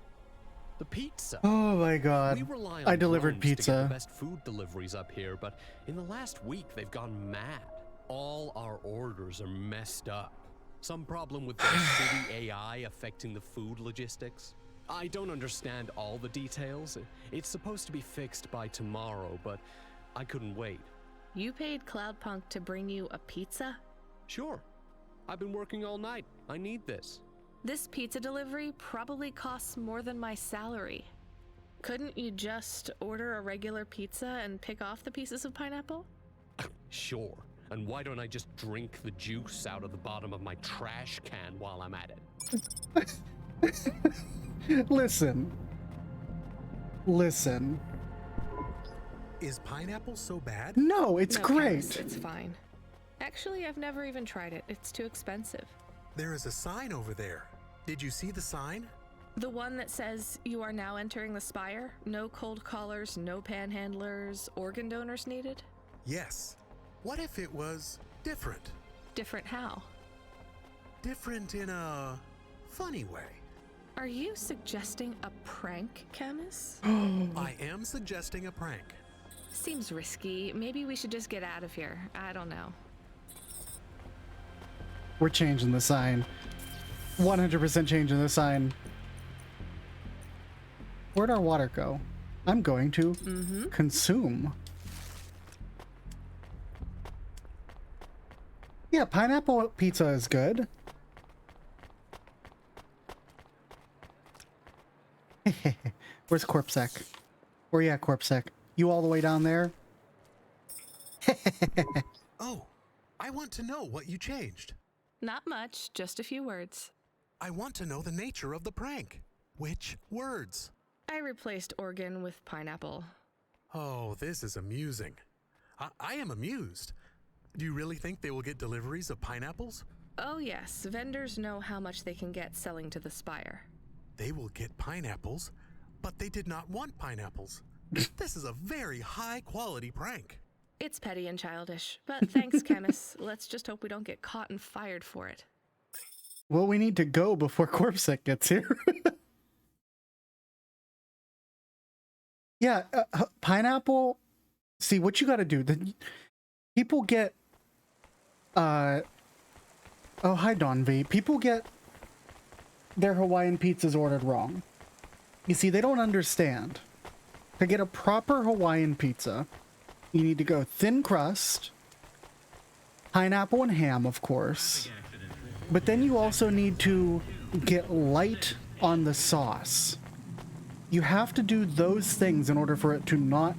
Speaker 13: The pizza.
Speaker 1: Oh my God.
Speaker 13: We rely on
Speaker 1: I delivered
Speaker 13: drones to get
Speaker 1: pizza.
Speaker 13: the best food deliveries up here, but in the last week they've gone mad. All our orders are messed up. Some problem with the city AI affecting the food logistics. I don't understand all the details. It's supposed to be fixed by tomorrow, but I couldn't wait.
Speaker 3: You paid Cloudpunk to bring you a pizza?
Speaker 13: Sure. I've been working all night. I need this.
Speaker 3: This pizza delivery probably costs more than my salary. Couldn't you just order a regular pizza and pick off the pieces of pineapple?
Speaker 13: Sure. And why don't I just drink the juice out of the bottom of my trash can while I'm at it?
Speaker 1: Listen.
Speaker 7: Is pineapple so bad?
Speaker 1: No, it's
Speaker 3: No,
Speaker 1: great.
Speaker 3: Chemist, it's fine. Actually, I've never even tried it. It's too expensive.
Speaker 7: There is a sign over there. Did you see the sign?
Speaker 3: The one that says you are now entering the Spire? No cold callers, no panhandlers, organ donors needed?
Speaker 7: Yes. What if it was different?
Speaker 3: Different how?
Speaker 7: Different in a funny way.
Speaker 3: Are you suggesting a prank, Camus?
Speaker 7: I am suggesting a prank.
Speaker 3: Seems risky. Maybe we should just get out of here. I don't know.
Speaker 1: We're changing the sign. 100% changing the sign. Where'd our water go? I'm going to consume. Yeah, pineapple pizza is good. Where's Corpsec? Where you at, Corpsec? You all the way down there?
Speaker 7: Oh, I want to know what you changed.
Speaker 3: Not much, just a few words.
Speaker 7: I want to know the nature of the prank. Which words?
Speaker 3: I replaced organ with pineapple.
Speaker 7: Oh, this is amusing. I am amused. Do you really think they will get deliveries of pineapples?
Speaker 3: Oh yes, vendors know how much they can get selling to the Spire.
Speaker 7: They will get pineapples, but they did not want pineapples. This is a very high quality prank.
Speaker 3: It's petty and childish, but thanks, Camus. Let's just hope we don't get caught and fired for it.
Speaker 1: Well, we need to go before Corpsec gets here. Yeah, pineapple. See, what you got to do. People get... Oh, hi, Don V. People get their Hawaiian pizzas ordered wrong. You see, they don't understand. To get a proper Hawaiian pizza, you need to go thin crust, pineapple and ham, of course. But then you also need to get light on the sauce. You have to do those things in order for it to not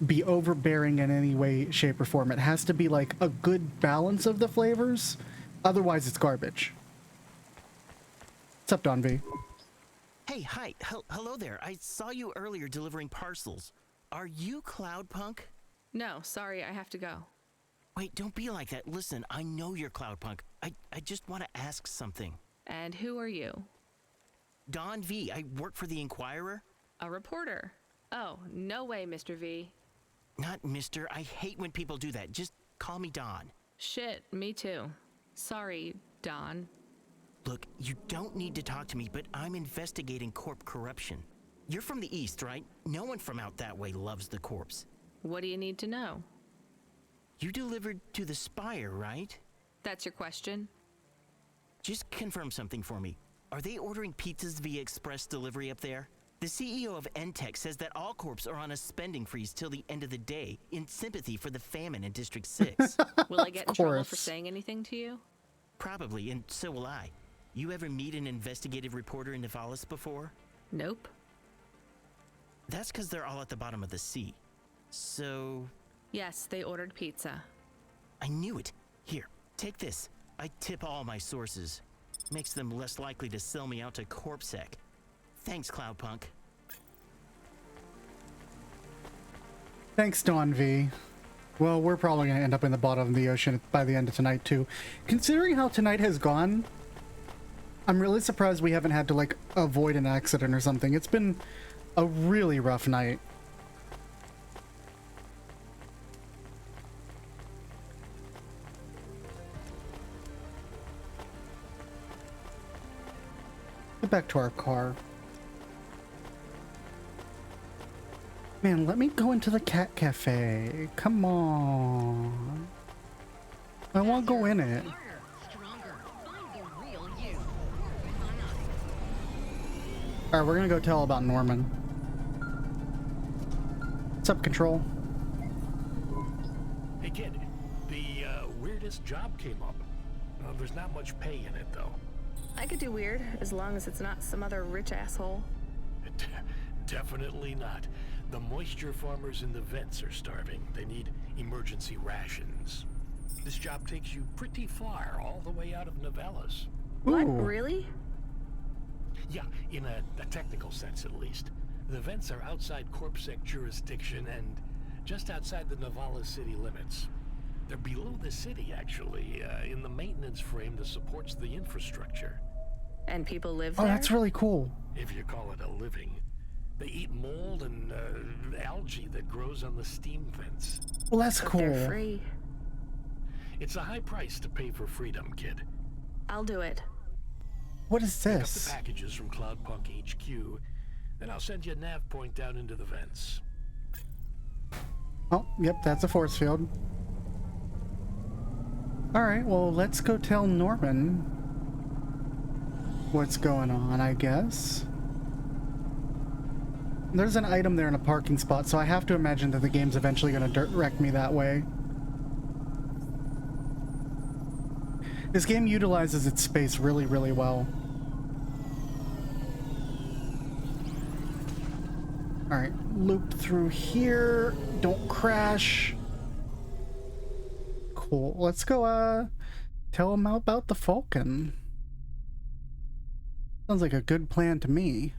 Speaker 1: be overbearing in any way, shape, or form. It has to be like a good balance of the flavors. Otherwise, it's garbage. What's up, Don V?
Speaker 14: Hey, hi. Hello there. I saw you earlier delivering parcels. Are you Cloudpunk?
Speaker 3: No, sorry, I have to go.
Speaker 14: Wait, don't be like that. Listen, I know you're Cloudpunk. I just want to ask something.
Speaker 3: And who are you?
Speaker 14: Don V. I work for the Inquirer.
Speaker 3: A reporter. Oh, no way, Mr. V.
Speaker 14: Not Mister. I hate when people do that. Just call me Don.
Speaker 3: Shit, me too. Sorry, Don.
Speaker 14: Look, you don't need to talk to me, but I'm investigating corp corruption. You're from the East, right? No one from out that way loves the corpse.
Speaker 3: What do you need to know?
Speaker 14: You delivered to the Spire, right?
Speaker 3: That's your question?
Speaker 14: Just confirm something for me. Are they ordering pizzas via express delivery up there? The CEO of Entech says that all corps are on a spending freeze till the end of the day in sympathy for the famine in District 6.
Speaker 3: Will I get in trouble for saying anything to you?
Speaker 14: Probably, and so will I. You ever meet an investigative reporter in Nivalis before?
Speaker 3: Nope.
Speaker 14: That's because they're all at the bottom of the sea. So...
Speaker 3: Yes, they ordered pizza.
Speaker 14: I knew it. Here, take this. I tip all my sources. Makes them less likely to sell me out to CorpSec. Thanks, Cloudpunk.
Speaker 1: Thanks, Dawn V. Well, we're probably going to end up in the bottom of the ocean by the end of tonight, too. Considering how tonight has gone, I'm really surprised we haven't had to, like, avoid an accident or something. It's been a really rough night. Get back to our car. Man, let me go into the cat cafe. Come on. I want to go in it. Alright, we're gonna go tell about Norman. What's up, Control?
Speaker 6: Hey kid, the weirdest job came up. There's not much pay in it though.
Speaker 3: I could do weird, as long as it's not some other rich asshole.
Speaker 6: Definitely not. The moisture farmers in the vents are starving. They need emergency rations. This job takes you pretty far, all the way out of Nivalis.
Speaker 3: What, really?
Speaker 6: Yeah, in a technical sense at least. The vents are outside CorpSec jurisdiction and just outside the Nivalis city limits. They're below the city, actually, in the maintenance frame that supports the infrastructure.
Speaker 3: And people live there?
Speaker 1: Oh, that's really cool.
Speaker 6: If you call it a living. They eat mold and algae that grows on the steam vents.
Speaker 1: Well, that's cool.
Speaker 3: They're free.
Speaker 6: It's a high price to pay for freedom, kid.
Speaker 3: I'll do it.
Speaker 1: What is
Speaker 6: Pick up
Speaker 1: this?
Speaker 6: the packages from Cloudpunk HQ, then I'll send you a nav point down into the vents.
Speaker 1: Oh, yep, that's a force field. Alright, well, let's go tell Norman what's going on, I guess. There's an item there in a parking spot, so I have to imagine that the game's eventually going to direct me that way. This game utilizes its space really, really well. Alright, loop through here. Don't crash. Cool. Let's go, tell him about the Falcon. Sounds like a good plan to me.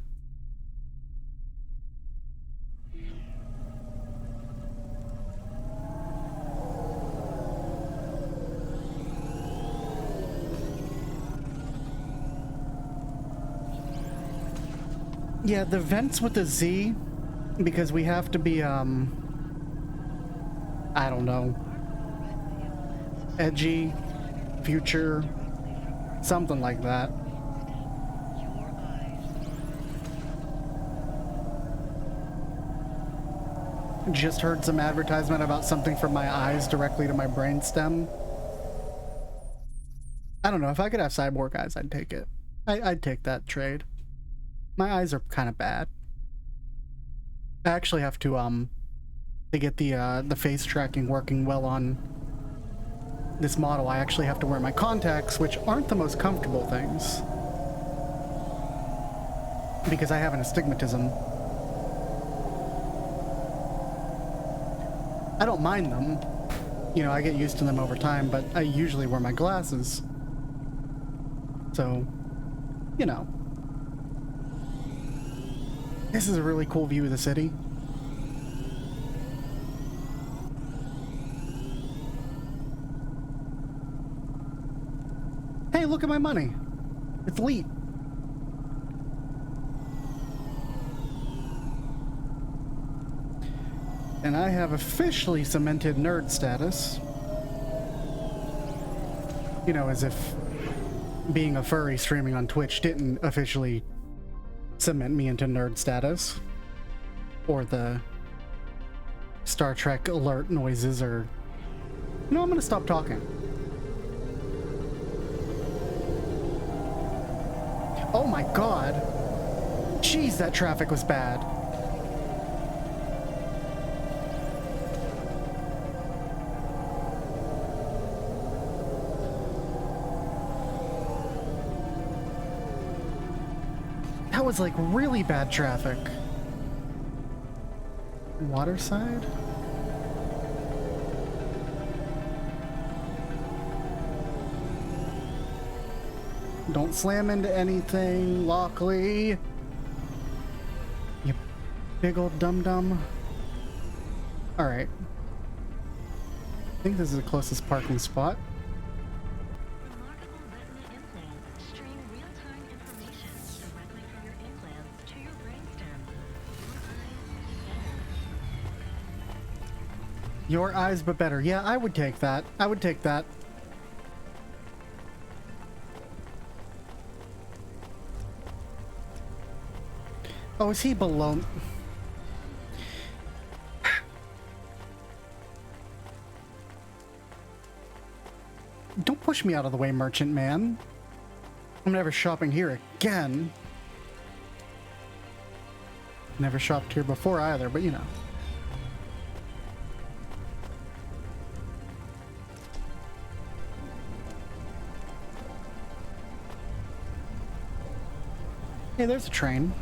Speaker 1: Yeah, the vents with the Z, because we have to be, I don't know, edgy, future, something like that. Just heard some advertisement about something from my eyes directly to my brainstem. I don't know, if I could have cyborg eyes, I'd take it. I'd take that trade. My eyes are kind of bad. I actually have to get the face tracking working well on this model. I actually have to wear my contacts, which aren't the most comfortable things, because I have an astigmatism. I don't mind them. You know, I get used to them over time, but I usually wear my glasses. So, you know. This is a really cool view of the city. Hey, look at my money. It's elite. And I have officially cemented nerd status. You know, as if being a furry streaming on Twitch didn't officially cement me into nerd status. Or the Star Trek alert noises, or... No, I'm gonna stop talking. Oh my god! Jeez, that traffic was bad. That was like really bad traffic. Waterside? Don't slam into anything, Lockely. You big old dum-dum. Alright. I think this is the closest parking spot. Your eyes, but better. Yeah, I would take that. I would take that. Oh, is he below? Don't push me out of the way, merchant man. I'm never shopping here again. Never shopped here before either, but you know. Hey, there's a train.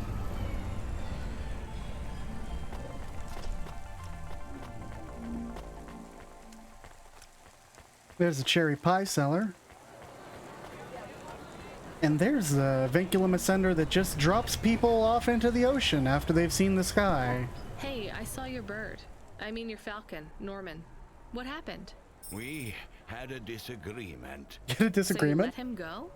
Speaker 1: There's a cherry pie seller. And there's a vinculum ascender that just drops people off into the ocean after they've seen the sky.
Speaker 3: Hey, I saw your bird. I mean your falcon, Norman. What happened?
Speaker 8: We had a disagreement.
Speaker 1: You had a disagreement?
Speaker 3: So you let him go?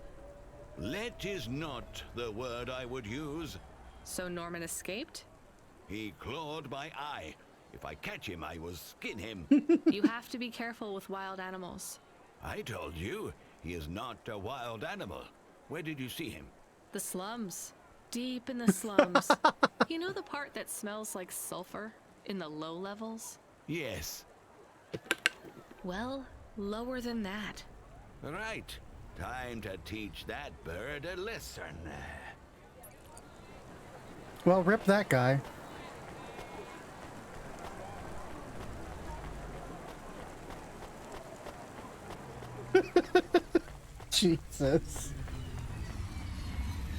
Speaker 8: Let is not the word I would use.
Speaker 3: So Norman escaped?
Speaker 8: He clawed my eye. If I catch him, I will skin him.
Speaker 3: You have to be careful with wild animals.
Speaker 8: I told you, he is not a wild animal. Where did you see him?
Speaker 3: The slums. Deep in the slums. You know the part that smells like sulfur? In the low levels?
Speaker 8: Yes.
Speaker 3: Well, lower than that.
Speaker 8: Right. Time to teach that bird a lesson.
Speaker 1: Well, rip that guy. Jesus.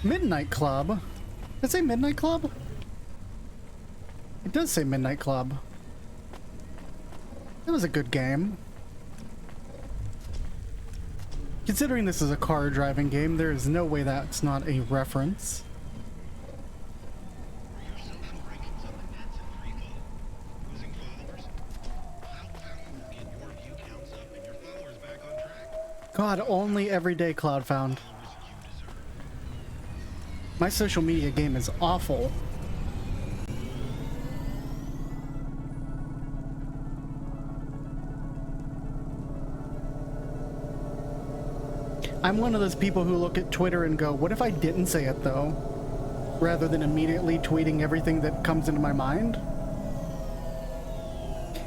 Speaker 1: Midnight Club? Does it say Midnight Club? It does say Midnight Club. It was a good game. Considering this is a car driving game, there is no way that's not a reference. God, only everyday Cloud found. My social media game is awful. I'm one of those people who look at Twitter and go, what if I didn't say it though? Rather than immediately tweeting everything that comes into my mind.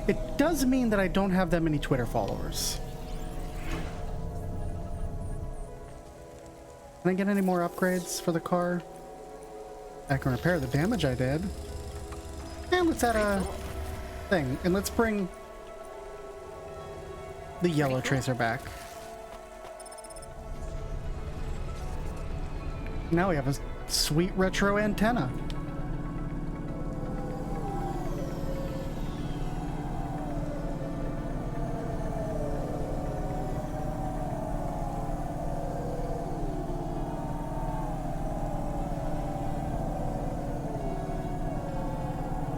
Speaker 1: It does mean that I don't have that many Twitter followers. Can I get any more upgrades for the car? I can repair the damage I did. And let's add a thing. And let's bring the yellow tracer back. Now we have a sweet retro antenna.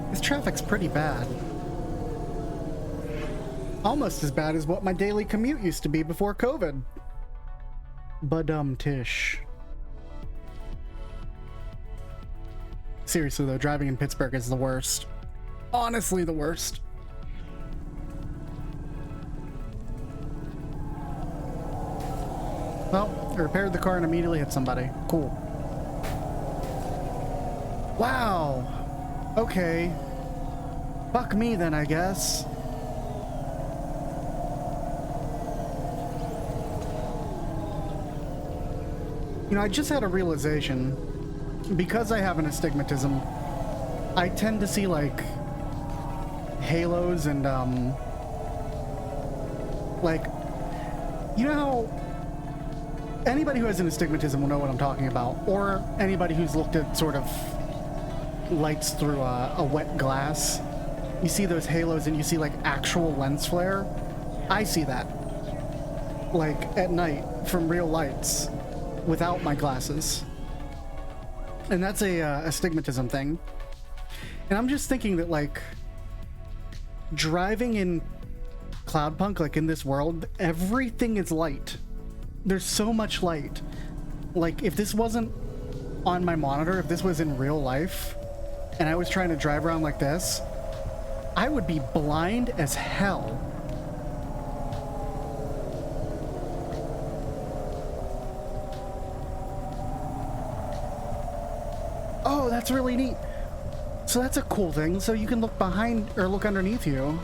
Speaker 1: This traffic's pretty bad. Almost as bad as what my daily commute used to be before COVID. Badum-tish. Seriously though, driving in Pittsburgh is the worst. Honestly, the worst. Well, I repaired the car and immediately hit somebody. Cool. Wow. Okay. Fuck me then, I guess. You know, I just had a realization. Because I have an astigmatism, I tend to see, like, halos and, like, you know how anybody who has an astigmatism will know what I'm talking about, or anybody who's looked at sort of lights through a wet glass. You see those halos and you see like actual lens flare. I see that, like at night from real lights without my glasses. And that's a astigmatism thing. And I'm just thinking that like driving in Cloudpunk, like in this world, everything is light. There's so much light. Like if this wasn't on my monitor, if this was in real life and I was trying to drive around like this, I would be blind as hell. Oh, that's really neat. So that's a cool thing. So you can look behind or look underneath you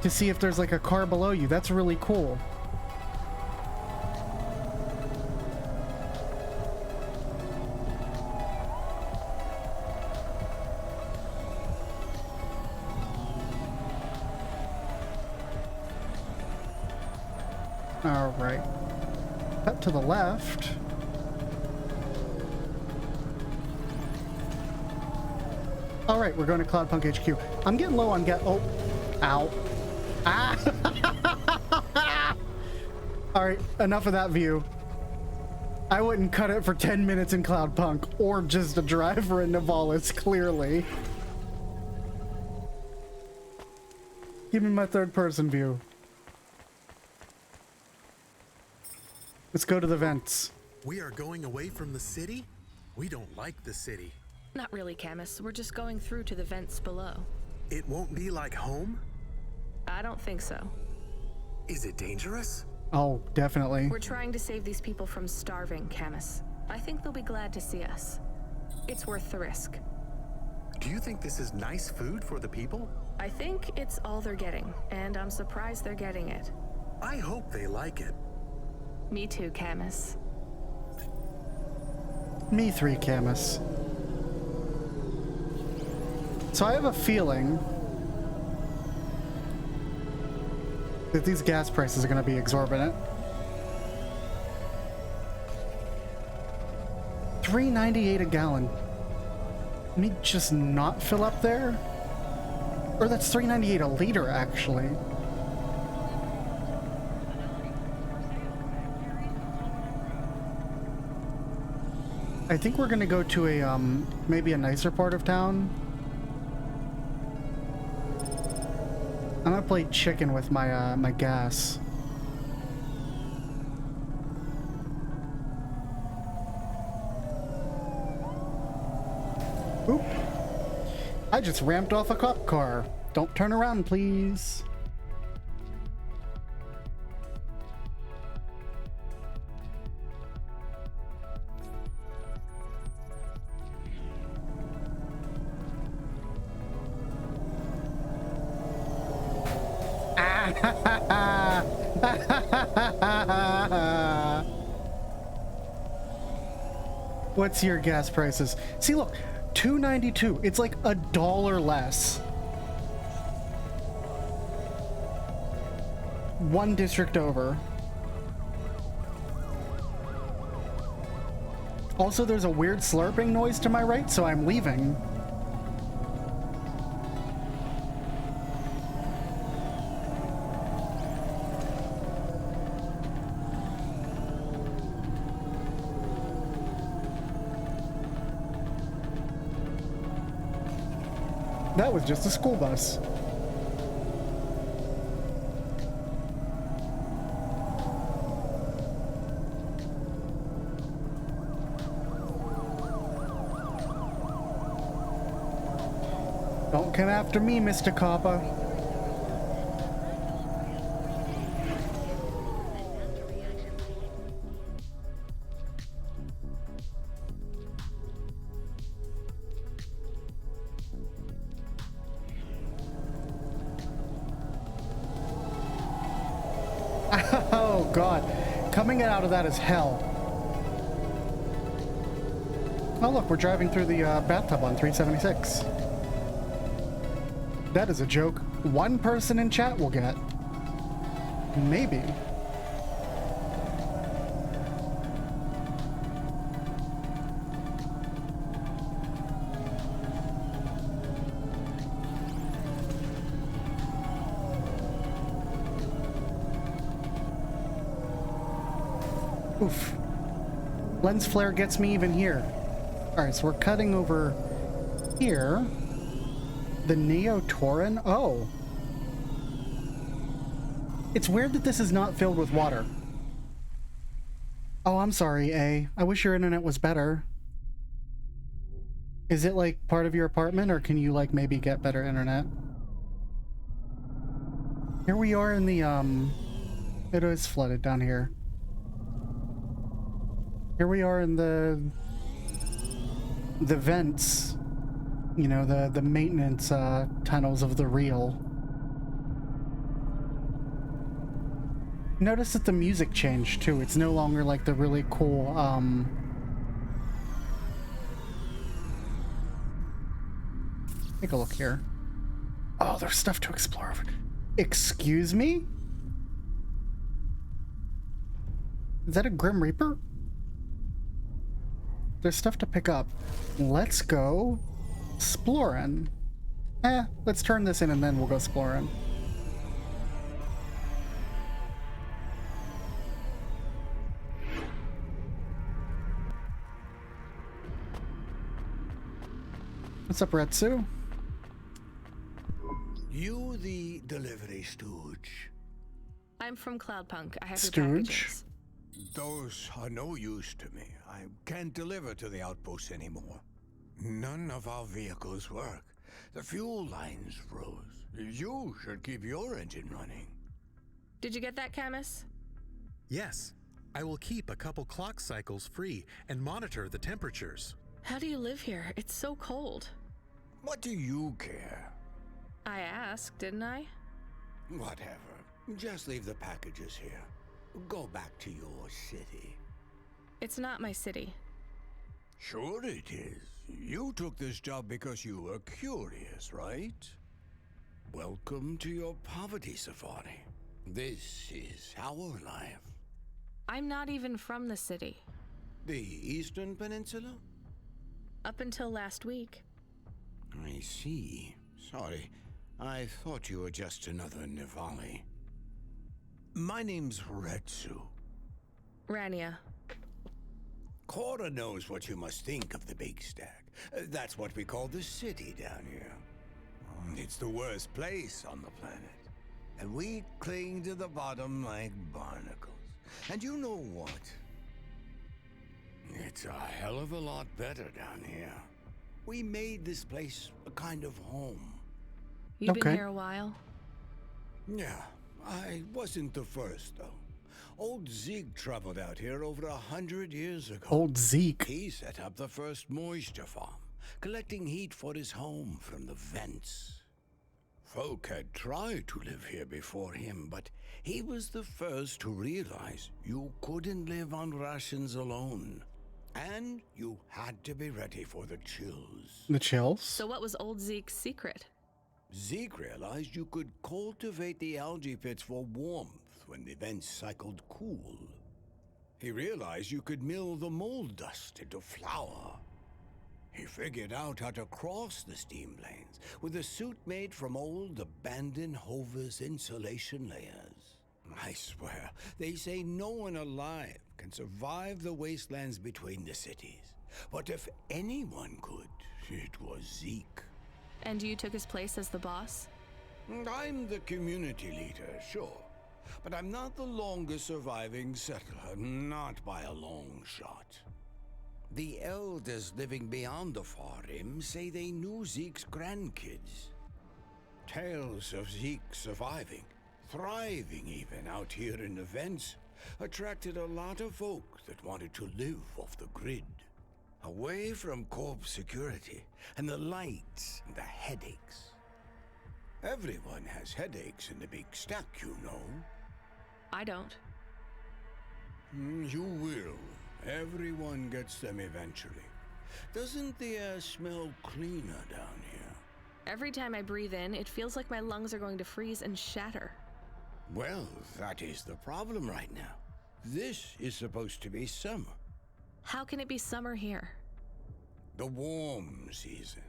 Speaker 1: to see if there's like a car below you. That's really cool. All right. Cut to the left. All right, we're going to Cloudpunk HQ. I'm getting low on oh, ow. Ah! All right, enough of that view. I wouldn't cut it for 10 minutes in Cloudpunk or just a driver in Nivalis, clearly. Give me my third person view. Let's go to the vents.
Speaker 7: We are going away from the city? We don't like the city.
Speaker 3: Not really, Camus. We're just going through to the vents below.
Speaker 7: It won't be like home?
Speaker 3: I don't think so.
Speaker 7: Is it dangerous?
Speaker 1: Oh, definitely.
Speaker 3: We're trying to save these people from starving, Camus. I think they'll be glad to see us. It's worth the risk.
Speaker 7: Do you think this is nice food for the people?
Speaker 3: I think it's all they're getting, and I'm surprised they're getting it.
Speaker 7: I hope they like it.
Speaker 3: Me too, Camus.
Speaker 1: Me three, Camus. So I have a feeling that these gas prices are going to be exorbitant. $3.98 a gallon. Let me just not fill up there? Or that's $3.98 a liter, actually. I think we're gonna go to a, maybe a nicer part of town. I'm gonna play chicken with my, my gas. Oop. I just ramped off a cop car. Don't turn around, please. What's your gas prices? See, look, $2.92. It's like $1 less. One district over. Also, there's a weird slurping noise to my right, so I'm leaving. That was just a school bus. Don't come after me, Mr. Copper. god. Coming out of that is hell. Oh look, we're driving through the bathtub on 376. That is a joke one person in chat will get. Maybe. Oof. Lens flare gets me even here. Alright, so we're cutting over here. The Neo Tauran? Oh. It's weird that this is not filled with water. Oh, I'm sorry, A. I wish your internet was better. Is it like part of your apartment, or can you like maybe get better internet? Here we are in the it is flooded down here. Here we are in the vents, you know, the maintenance tunnels of the real. Notice that the music changed too. It's no longer like the really cool take a look here. Oh, there's stuff to explore. Excuse me? Is that a Grim Reaper? There's stuff to pick up. Let's go exploring. Let's turn this in and then we'll go exploring. What's up, Retsu?
Speaker 12: You the delivery stooge?
Speaker 3: I'm from Cloudpunk. I have your
Speaker 1: Stooge?
Speaker 3: packages.
Speaker 12: Those are no use to me. I can't deliver to the outpost anymore. None of our vehicles work. The fuel lines froze. You should keep your engine running.
Speaker 3: Did you get that, Camus?
Speaker 2: Yes. I will keep a couple clock cycles free and monitor the temperatures.
Speaker 3: How do you live here? It's so cold.
Speaker 12: What do you care?
Speaker 3: I asked, didn't I?
Speaker 12: Whatever. Just leave the packages here. Go back to your city.
Speaker 3: It's not my city.
Speaker 12: Sure it is. You took this job because you were curious, right? Welcome to your poverty safari. This is our life.
Speaker 3: I'm not even from the city.
Speaker 12: The Eastern Peninsula?
Speaker 3: Up until last week.
Speaker 12: I see. Sorry. I thought you were just another Nivali. My name's Retsu.
Speaker 3: Rania.
Speaker 12: Cora knows what you must think of the Big Stack. That's what we call the city down here. It's the worst place on the planet. And we cling to the bottom like barnacles. And you know what? It's a hell of a lot better down here. We made this place a kind of home.
Speaker 3: You've been here a while?
Speaker 12: Yeah, I wasn't the first, though. Old Zeke traveled out here over 100 years ago.
Speaker 1: Old Zeke?
Speaker 12: He set up the first moisture farm, collecting heat for his home from the vents. Folk had tried to live here before him, but he was the first to realize you couldn't live on rations alone. And you had to be ready for the chills.
Speaker 1: The chills?
Speaker 3: So what was old Zeke's secret?
Speaker 12: Zeke realized you could cultivate the algae pits for warmth when the vents cycled cool. He realized you could mill the mold dust into flour. He figured out how to cross the steam lanes with a suit made from old abandoned Hover's insulation layers. I swear, they say no one alive can survive the wastelands between the cities. But if anyone could, it was Zeke.
Speaker 3: And you took his place as the boss?
Speaker 12: I'm the community leader, sure. But I'm not the longest surviving settler, not by a long shot. The elders living beyond the far rim say they knew Zeke's grandkids. Tales of Zeke surviving, thriving even out here in the vents, attracted a lot of folk that wanted to live off the grid. Away from corp security and the lights and the headaches. Everyone has headaches in the Big Stack, you know.
Speaker 3: I don't.
Speaker 12: You will. Everyone gets them eventually. Doesn't the air smell cleaner down here?
Speaker 3: Every time I breathe in, it feels like my lungs are going to freeze and shatter.
Speaker 12: Well, that is the problem right now. This is supposed to be summer.
Speaker 3: How can it be summer here?
Speaker 12: The warm season.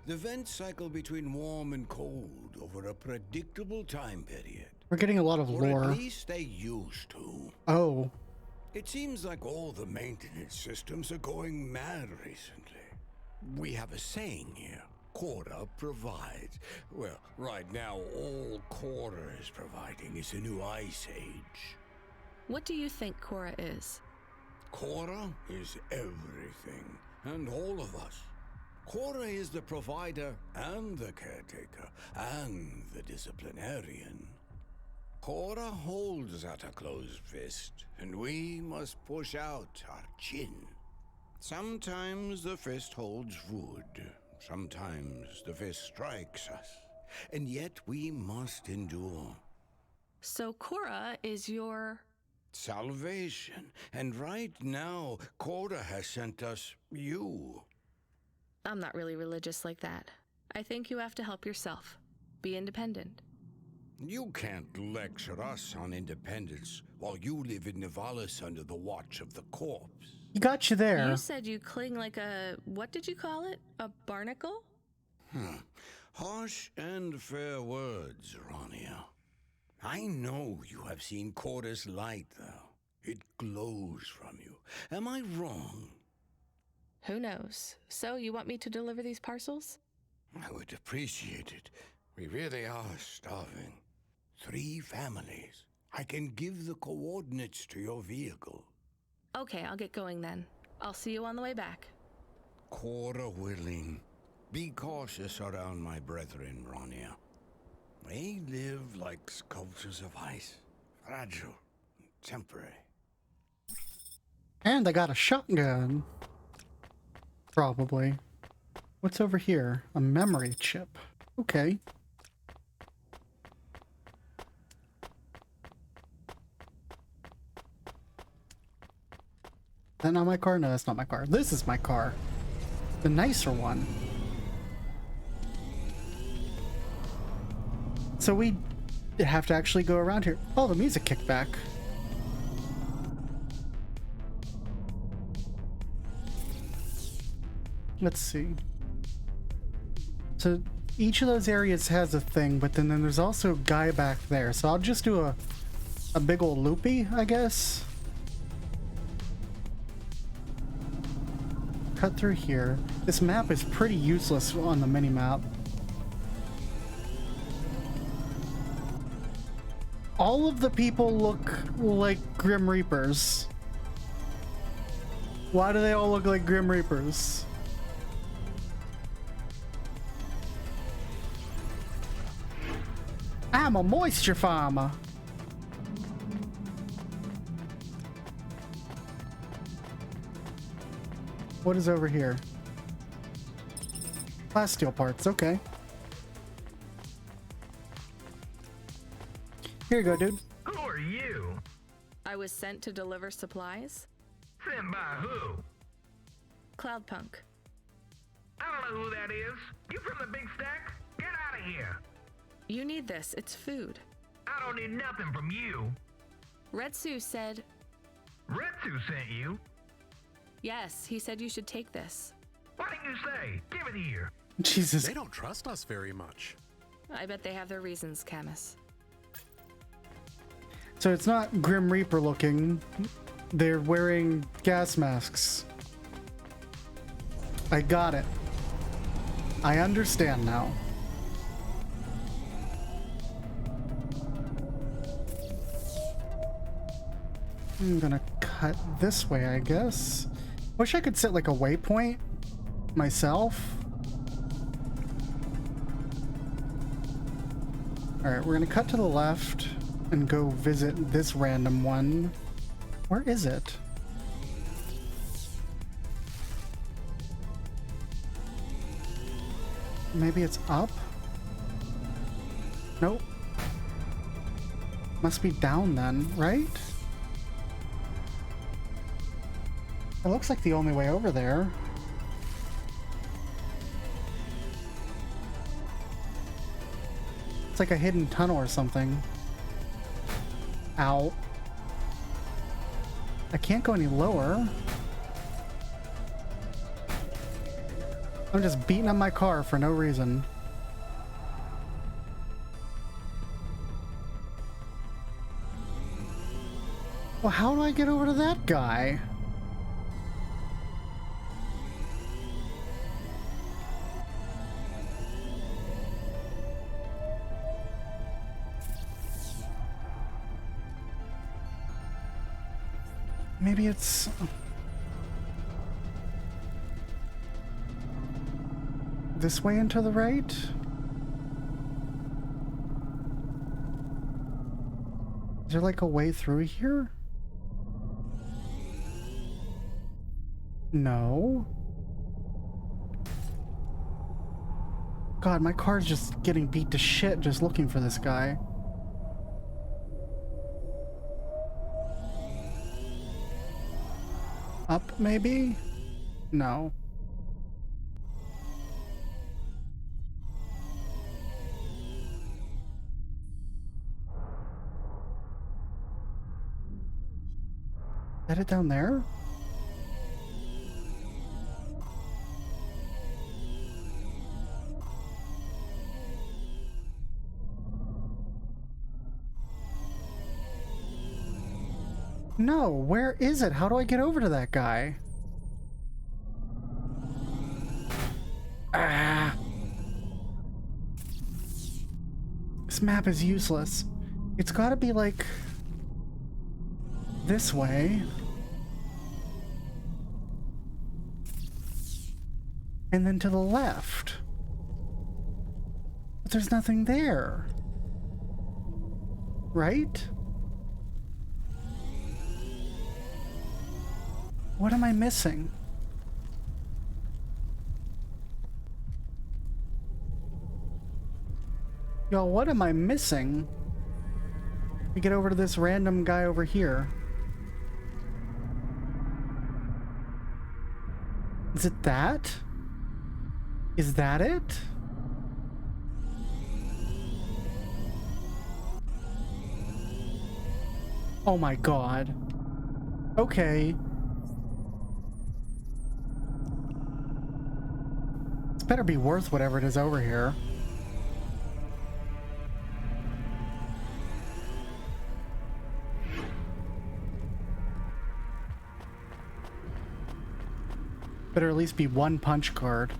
Speaker 12: The vent cycle between warm and cold over a predictable time period.
Speaker 1: We're getting a lot of
Speaker 12: or
Speaker 1: lore.
Speaker 12: At least they used to.
Speaker 1: Oh.
Speaker 12: It seems like all the maintenance systems are going mad recently. We have a saying here. Cora provides. Well, right now, all Cora is providing is a new ice age.
Speaker 3: What do you think Cora is?
Speaker 12: Cora is everything, and all of us. Cora is the provider and the caretaker and the disciplinarian. Cora holds at a closed fist, and we must push out our chin. Sometimes the fist holds wood. Sometimes the fist strikes us. And yet we must endure.
Speaker 3: So Cora is your...
Speaker 12: salvation. And right now, Cora has sent us you.
Speaker 3: I'm not really religious like that. I think you have to help yourself. Be independent.
Speaker 12: You can't lecture us on independence while you live in Nivalis under the watch of the corpse.
Speaker 1: He got you there.
Speaker 3: You said you cling like a... what did you call it? A barnacle?
Speaker 12: Harsh and fair words, Ronia. I know you have seen Cora's light, though. It glows from you. Am I wrong?
Speaker 3: Who knows? So, you want me to deliver these parcels?
Speaker 12: I would appreciate it. We really are starving. 3 families. I can give the coordinates to your vehicle.
Speaker 3: Okay, I'll get going then. I'll see you on the way back.
Speaker 12: Cora willing. Be cautious around my brethren, Ronia. They live like sculptures of ice. Fragile, temporary.
Speaker 1: And I got a shotgun. Probably. What's over here? A memory chip. Okay. Is that not my car? No, that's not my car. This is my car. The nicer one. So we have to actually go around here. Oh, the music kicked back. Let's see. So each of those areas has a thing, but then there's also a guy back there. So I'll just do a big old loopy, I guess. Cut through here. This map is pretty useless on the mini-map. All of the people look like Grim Reapers. Why do they all look like Grim Reapers? I'm a moisture farmer. What is over here? Plasteel parts, okay. Here you go, dude.
Speaker 15: Who are you?
Speaker 3: I was sent to deliver supplies.
Speaker 15: Sent by who?
Speaker 3: Cloudpunk.
Speaker 15: I don't know who that is. You from the big stack? Get out of here.
Speaker 3: You need this. It's food.
Speaker 15: I don't need nothing from you.
Speaker 3: Retsu said...
Speaker 15: Retsu sent you?
Speaker 3: Yes, he said you should take this.
Speaker 15: What did you say? Give it here.
Speaker 1: Jesus.
Speaker 2: They don't trust us very much.
Speaker 3: I bet they have their reasons, Camus.
Speaker 1: So it's not Grim Reaper looking. They're wearing gas masks. I got it. I understand now. I'm gonna cut this way, I guess. Wish I could set like a waypoint myself. Alright, we're gonna cut to the left and go visit this random one. Where is it? Maybe it's up? Nope. Must be down then, right? It looks like the only way over there. It's like a hidden tunnel or something. Ow. I can't go any lower. I'm just beating up my car for no reason. Well, how do I get over to that guy? Maybe it's... this way and to the right? Is there like a way through here? No. God, my car's just getting beat to shit just looking for this guy. Up, maybe? No. Is that it down there? No, where is it? How do I get over to that guy? Ah. This map is useless. It's gotta be like this way. And then to the left. But there's nothing there. Right? What am I missing? Y'all, what am I missing? To get over to this random guy over here. Is it that? Is that it? Oh my god. Okay. This better be worth whatever it is over here. Better at least be one punch card.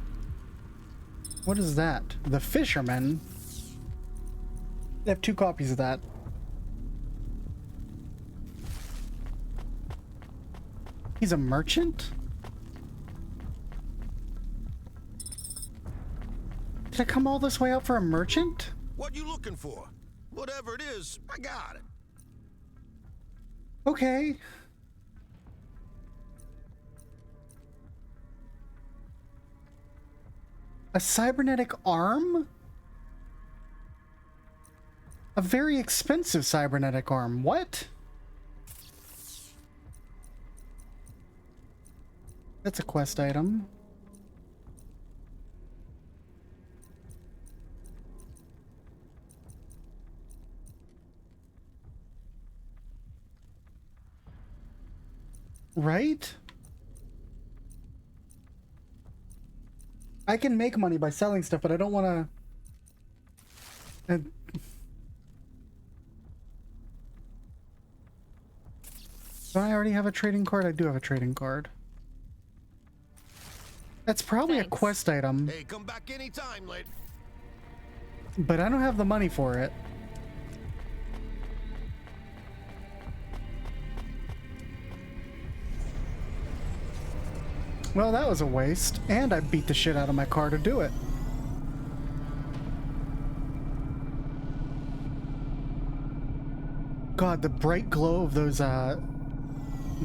Speaker 1: What is that? The Fisherman? They have 2 copies of that. He's a merchant? Did I come all this way out for a merchant?
Speaker 16: What you looking for? Whatever it is, I got it.
Speaker 1: Okay. A cybernetic arm? A very expensive cybernetic arm. What? That's a quest item. Right? I can make money by selling stuff, but I don't want to... Don't I already have a trading card? I do have a trading card. That's probably a quest item.
Speaker 16: Hey, come back anytime, lady.
Speaker 1: But I don't have the money for it. Well, that was a waste, and I beat the shit out of my car to do it. God, the bright glow of those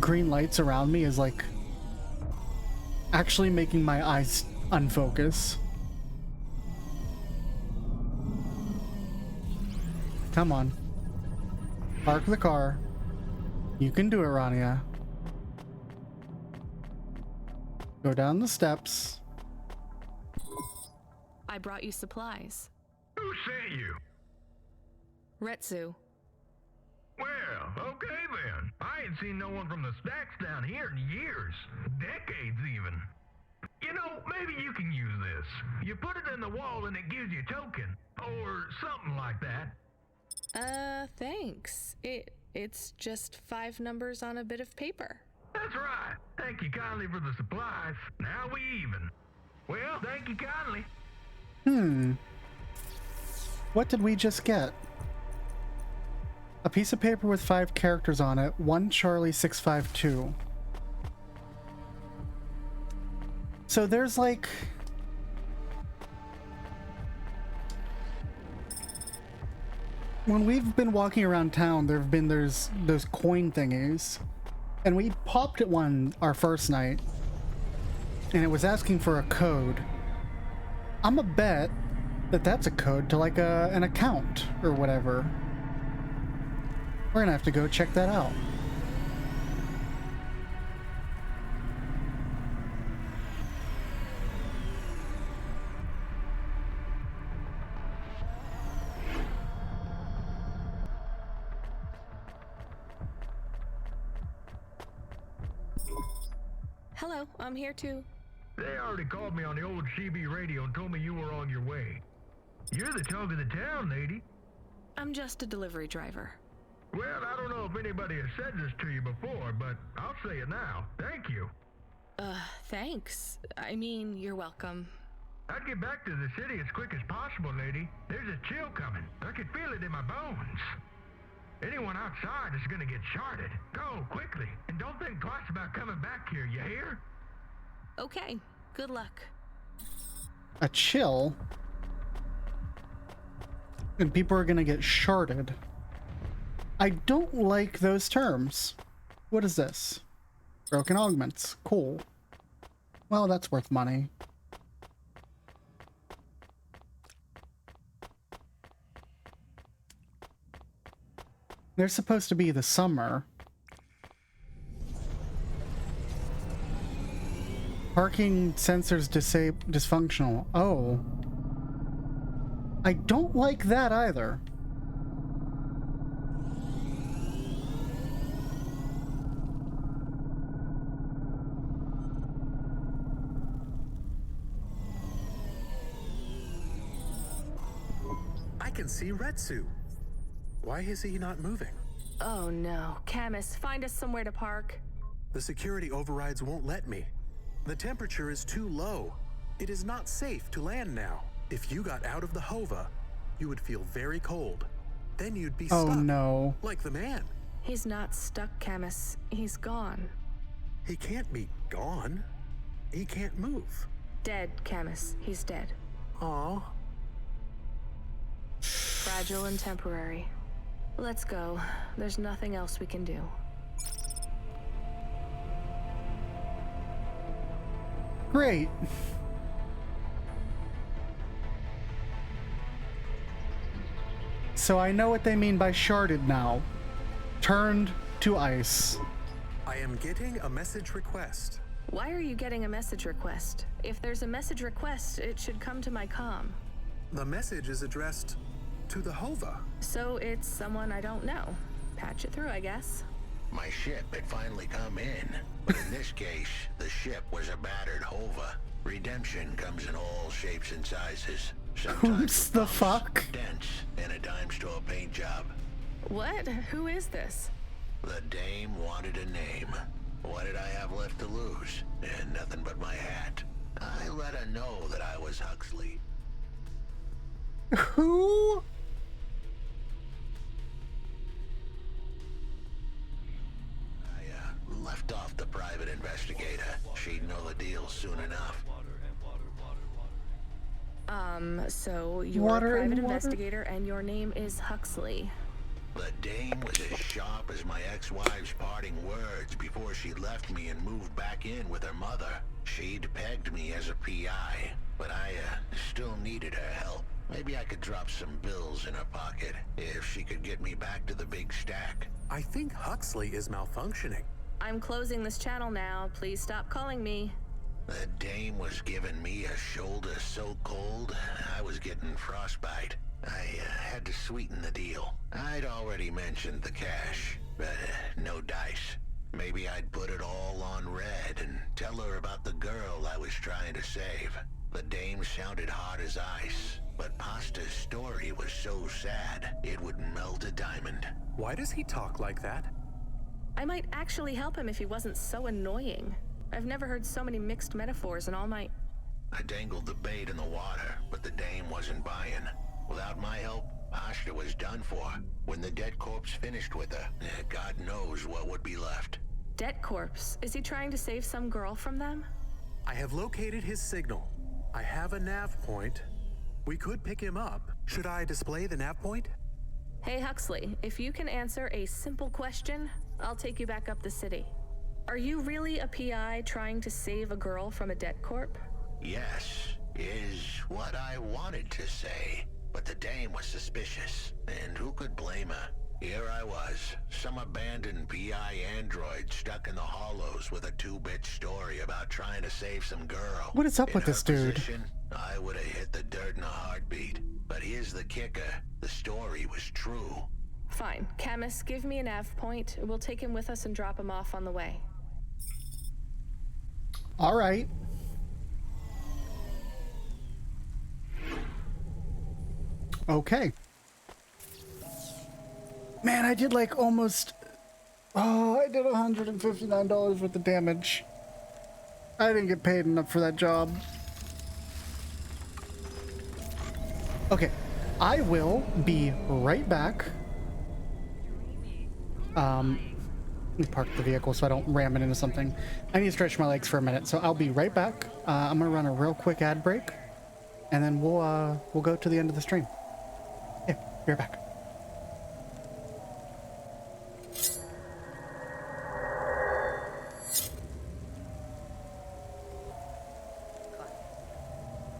Speaker 1: green lights around me is like actually making my eyes unfocus. Come on. Park the car. You can do it, Rania. Go down the steps.
Speaker 3: I brought you supplies.
Speaker 15: Who sent you?
Speaker 3: Retsu.
Speaker 15: Well, okay then. I ain't seen no one from the stacks down here in years. Decades even. You know, maybe you can use this. You put it in the wall and it gives you a token. Or something like that.
Speaker 3: Thanks. It's just 5 numbers on a bit of paper.
Speaker 15: That's right. Thank you kindly for the supplies. Now we even. Well, thank you kindly.
Speaker 1: What did we just get? A piece of paper with 5 characters on it. 1 Charlie 652. So there's like... When we've been walking around town, there's those coin thingies. And we popped at one our first night. And it was asking for a code. I'm a bet that that's a code to like an account or whatever. We're gonna have to go check that out.
Speaker 3: Hello, I'm here too.
Speaker 15: They already called me on the old CB radio and told me you were on your way. You're the talk of the town, lady.
Speaker 3: I'm just a delivery driver.
Speaker 15: Well, I don't know if anybody has said this to you before, but I'll say it now. Thank you.
Speaker 3: Thanks. I mean, you're welcome.
Speaker 15: I'd get back to the city as quick as possible, lady. There's a chill coming. I can feel it in my bones. Anyone outside is gonna get sharded. Go, quickly. And don't think twice about coming back here, you hear?
Speaker 3: Okay, good luck.
Speaker 1: A chill? And people are gonna get sharded. I don't like those terms. What is this? Broken augments. Cool. Well, that's worth money. They're supposed to be the summer. Parking sensors dysfunctional. Oh. I don't like that either.
Speaker 7: I can see Retsu. Why is he not moving?
Speaker 3: Oh no. Camus, find us somewhere to park.
Speaker 7: The security overrides won't let me. The temperature is too low. It is not safe to land now. If you got out of the Hova, you would feel very cold. Then you'd be stuck.
Speaker 1: Oh no.
Speaker 7: Like the man.
Speaker 3: He's not stuck, Camus. He's gone.
Speaker 7: He can't be gone. He can't move.
Speaker 3: Dead, Camus. He's dead.
Speaker 7: Aw.
Speaker 3: Fragile and temporary. Let's go. There's nothing else we can do.
Speaker 1: Great. So I know what they mean by sharded now. Turned to ice.
Speaker 7: I am getting a message request.
Speaker 3: Why are you getting a message request? If there's a message request, it should come to my comm.
Speaker 7: The message is addressed to the Hova.
Speaker 3: So it's someone I don't know. Patch it through, I guess.
Speaker 6: My ship had finally come in. But in this case, the ship was a battered Hova. Redemption comes in all shapes and sizes.
Speaker 1: Who's the fuck?
Speaker 6: Dents and a dime store paint job.
Speaker 3: What? Who is this?
Speaker 6: The dame wanted a name. What did I have left to lose? And nothing but my hat. I let her know that I was Huxley.
Speaker 1: Who?
Speaker 6: I left off the private investigator. She'd know the deal soon enough.
Speaker 3: So you're a private investigator and your name is Huxley.
Speaker 6: The dame was as sharp as my ex-wife's parting words before she left me and moved back in with her mother. She'd pegged me as a PI, but I still needed her help. Maybe I could drop some bills in her pocket if she could get me back to the big stack.
Speaker 7: I think Huxley is malfunctioning.
Speaker 3: I'm closing this channel now. Please stop calling me.
Speaker 17: The dame was giving me a shoulder so cold, I was getting frostbite. I had to sweeten the deal. I'd already mentioned the cash, but no dice. Maybe I'd put it all on red and tell her about the girl I was trying to save. The dame sounded hard as ice, but Pasta's story was so sad, it would melt a diamond.
Speaker 7: Why does he talk like that?
Speaker 3: I might actually help him if he wasn't so annoying. I've never heard so many mixed metaphors in all my...
Speaker 17: I dangled the bait in the water, but the dame wasn't buying. Without my help, Pasta was done for. When the dead corpse finished with her, God knows what would be left.
Speaker 3: Dead corpse? Is he trying to save some girl from them?
Speaker 7: I have located his signal. I have a nav point. We could pick him up. Should I display the nav point?
Speaker 3: Hey Huxley, if you can answer a simple question, I'll take you back up the city. Are you really a PI trying to save a girl from a dead corp?
Speaker 17: Yes, is what I wanted to say. But the dame was suspicious, and who could blame her? Here I was, some abandoned PI android stuck in the hollows with a 2-bit story about trying to save some girl.
Speaker 1: What is up with this dude?
Speaker 17: I would have hit the dirt in a heartbeat. But here's the kicker. The story was true.
Speaker 3: Fine. Camus, give me a nav point. We'll take him with us and drop him off on the way.
Speaker 1: All right. Okay. Man, I did like almost... Oh, I did $159 worth of damage. I didn't get paid enough for that job. Okay. I will be right back. Let me park the vehicle so I don't ram it into something. I need to stretch my legs for a minute, so I'll be right back. I'm gonna run a real quick ad break, and then we'll go to the end of the stream. Yeah, be right back.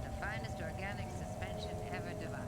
Speaker 10: The finest organic suspension ever devised.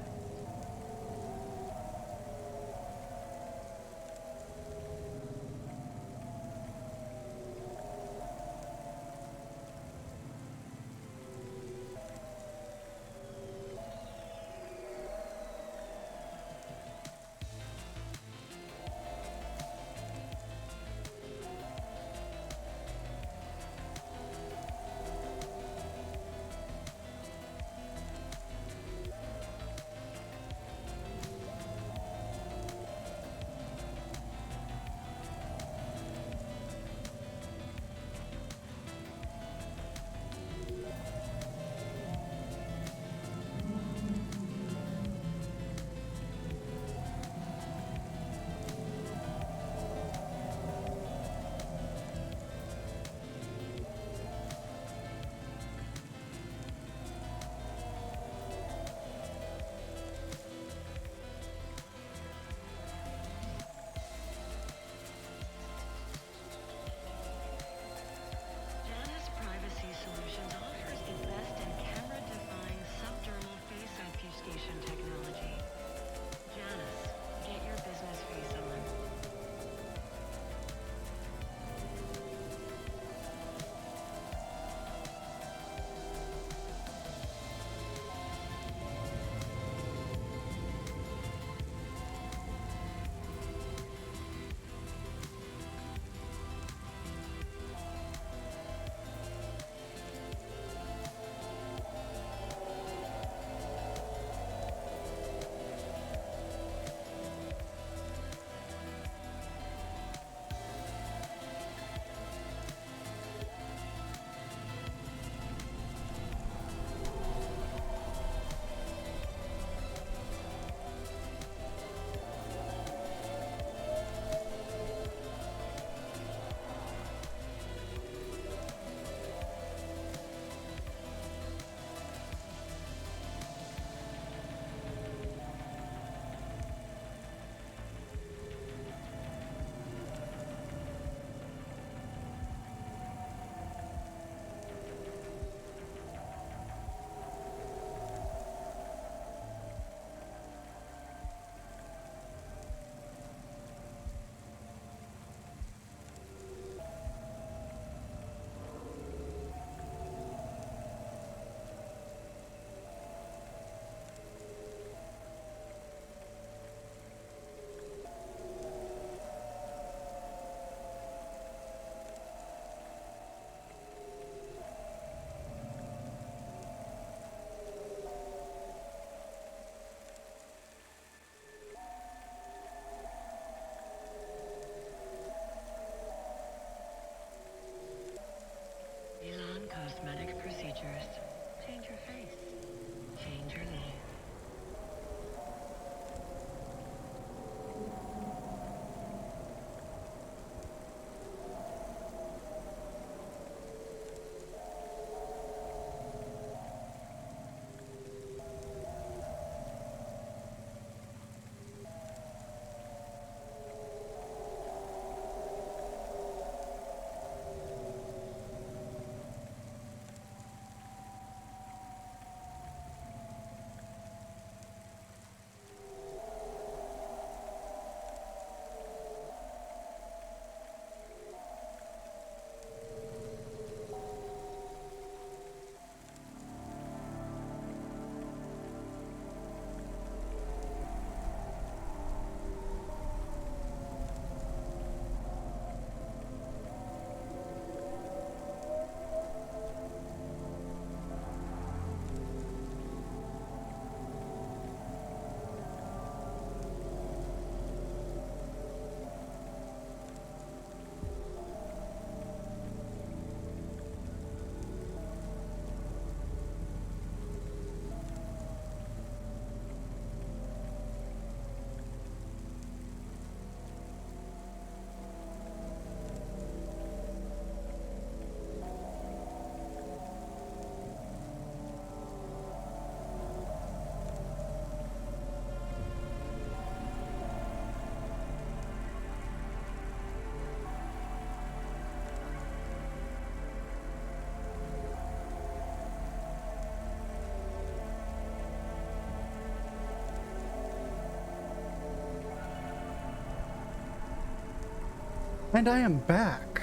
Speaker 1: And I am back.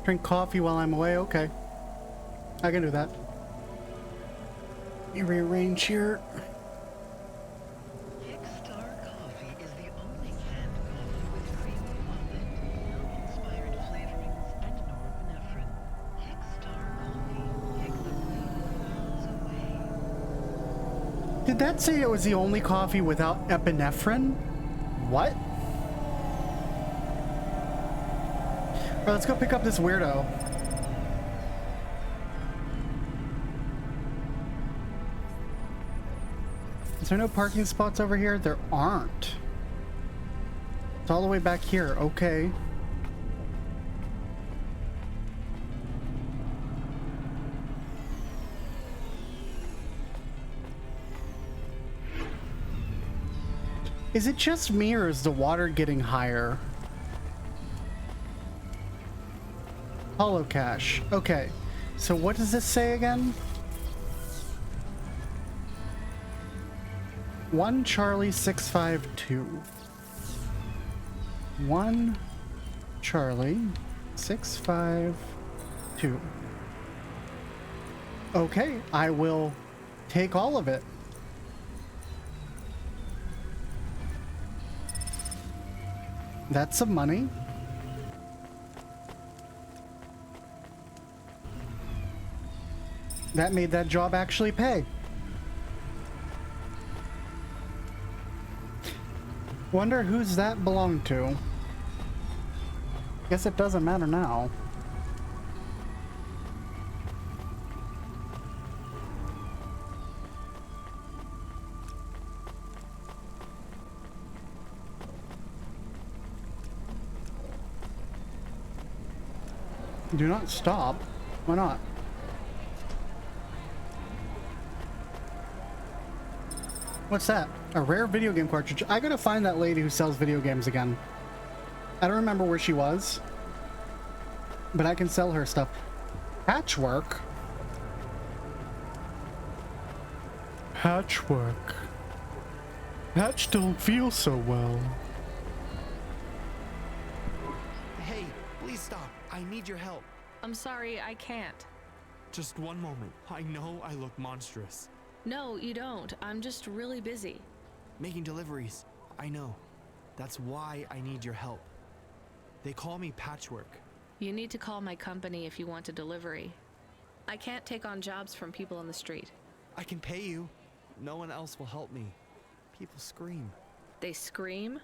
Speaker 1: Drink coffee while I'm away? Okay. I can do that. Let me rearrange here.
Speaker 9: Kickstar Coffee is the only canned coffee with creamy walnut, milk-inspired flavorings, and norepinephrine. Kickstar Coffee. Pick the flavor miles away.
Speaker 1: Did that say it was the only coffee without epinephrine? What? Alright, let's go pick up this weirdo. Is there no parking spots over here? There aren't. It's all the way back here. Okay. Is it just me, or is the water getting higher? Hollow cache. Okay. So what does this say again? 1 Charlie 652. 1 Charlie 652. Okay, I will take all of it. That's some money. That made that job actually pay. Wonder who's that belonged to. Guess it doesn't matter now. Do not stop. Why not? What's that? A rare video game cartridge. I gotta find that lady who sells video games again. I don't remember where she was, but I can sell her stuff. Patchwork? Patchwork. Patch don't feel so well.
Speaker 18: Hey, please stop. I need your help.
Speaker 3: I'm sorry, I can't.
Speaker 18: Just one moment. I know I look monstrous.
Speaker 3: No, you don't. I'm just really busy.
Speaker 18: Making deliveries. I know. That's why I need your help. They call me Patchwork.
Speaker 3: You need to call my company if you want a delivery. I can't take on jobs from people on the street.
Speaker 18: I can pay you. No one else will help me. People scream.
Speaker 3: They scream?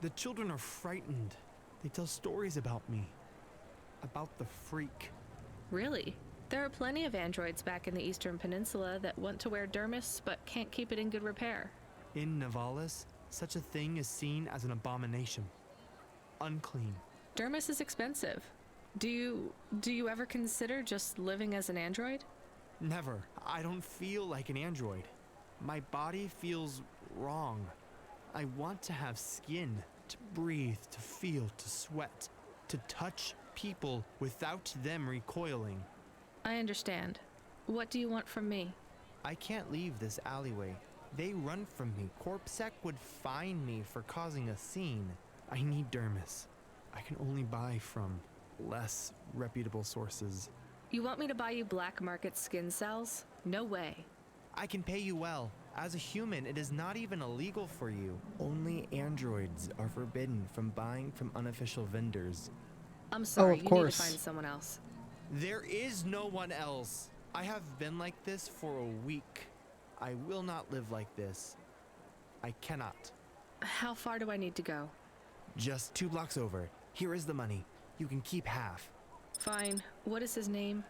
Speaker 18: The children are frightened. They tell stories about me. About the freak.
Speaker 3: Really? There are plenty of androids back in the Eastern Peninsula that want to wear dermis but can't keep it in good repair.
Speaker 18: In Nivalis, such a thing is seen as an abomination. Unclean.
Speaker 3: Dermis is expensive. Do you ever consider just living as an android?
Speaker 18: Never. I don't feel like an android. My body feels wrong. I want to have skin, to breathe, to feel, to sweat, to touch people without them recoiling.
Speaker 3: I understand. What do you want from me?
Speaker 18: I can't leave this alleyway. They run from me. Corpsec would fine me for causing a scene. I need dermis. I can only buy from less reputable sources.
Speaker 3: You want me to buy you black market skin cells? No way.
Speaker 18: I can pay you well. As a human, it is not even illegal for you. Only androids are forbidden from buying from unofficial vendors.
Speaker 3: I'm sorry,
Speaker 1: of
Speaker 3: you
Speaker 1: course.
Speaker 3: need to find someone else.
Speaker 18: There is no one else. I have been like this for a week. I will not live like this. I cannot.
Speaker 3: How far do I need to go?
Speaker 18: Just 2 blocks over. Here is the money. You can keep half.
Speaker 3: Fine. What is his name?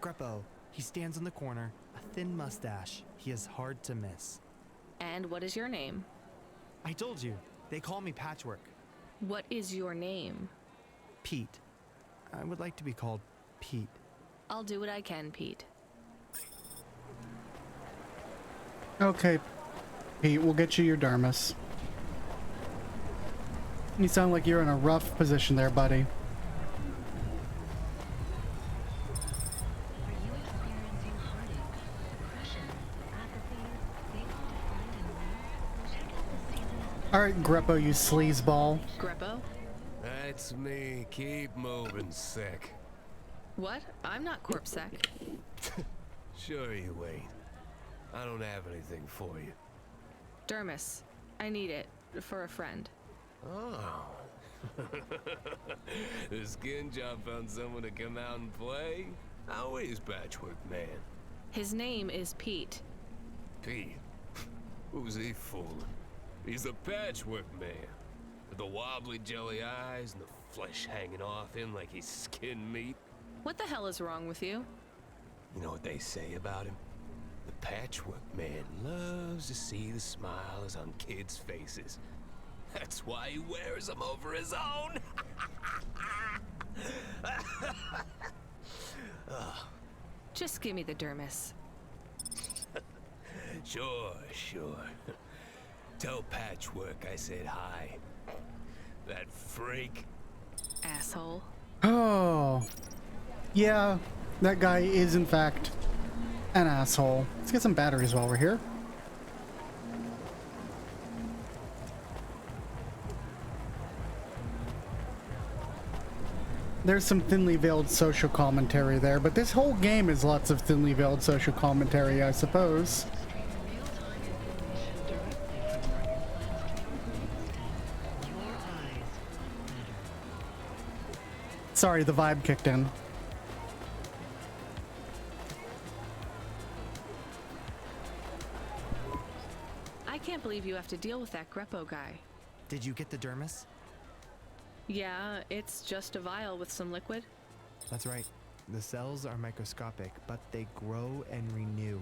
Speaker 18: Greppo. He stands in the corner, a thin mustache. He is hard to miss.
Speaker 3: And what is your name?
Speaker 18: I told you. They call me Patchwork.
Speaker 3: What is your name?
Speaker 18: Pete. I would like to be called Pete.
Speaker 3: I'll do what I can, Pete.
Speaker 1: Okay, Pete, we'll get you your dermis. You sound like you're in a rough position there, buddy. Alright, Greppo, you sleazeball.
Speaker 3: Greppo?
Speaker 19: That's me. Keep moving, sick.
Speaker 3: What? I'm not corpse sec.
Speaker 19: Sure you ain't. I don't have anything for you.
Speaker 3: Dermis, I need it for a friend.
Speaker 19: Oh. The skin job found someone to come out and play? How is Patchwork Man?
Speaker 3: His name is Pete.
Speaker 19: Pete? Who's he fooling? He's the Patchwork Man. With the wobbly jelly eyes and the flesh hanging off him like he's skin meat.
Speaker 3: What the hell is wrong with you?
Speaker 19: You know what they say about him? The Patchwork Man loves to see the smiles on kids' faces. That's why he wears them over his own.
Speaker 3: Just give me the dermis.
Speaker 19: Sure. Tell Patchwork I said hi. That freak.
Speaker 3: Asshole.
Speaker 1: Oh. Yeah, that guy is in fact an asshole. Let's get some batteries while we're here. There's some thinly veiled social commentary there, but this whole game is lots of thinly veiled social commentary, I suppose. Sorry, the vibe kicked in.
Speaker 3: I can't believe you have to deal with that Greppo guy.
Speaker 18: Did you get the dermis?
Speaker 3: Yeah, it's just a vial with some liquid.
Speaker 18: That's right. The cells are microscopic, but they grow and renew.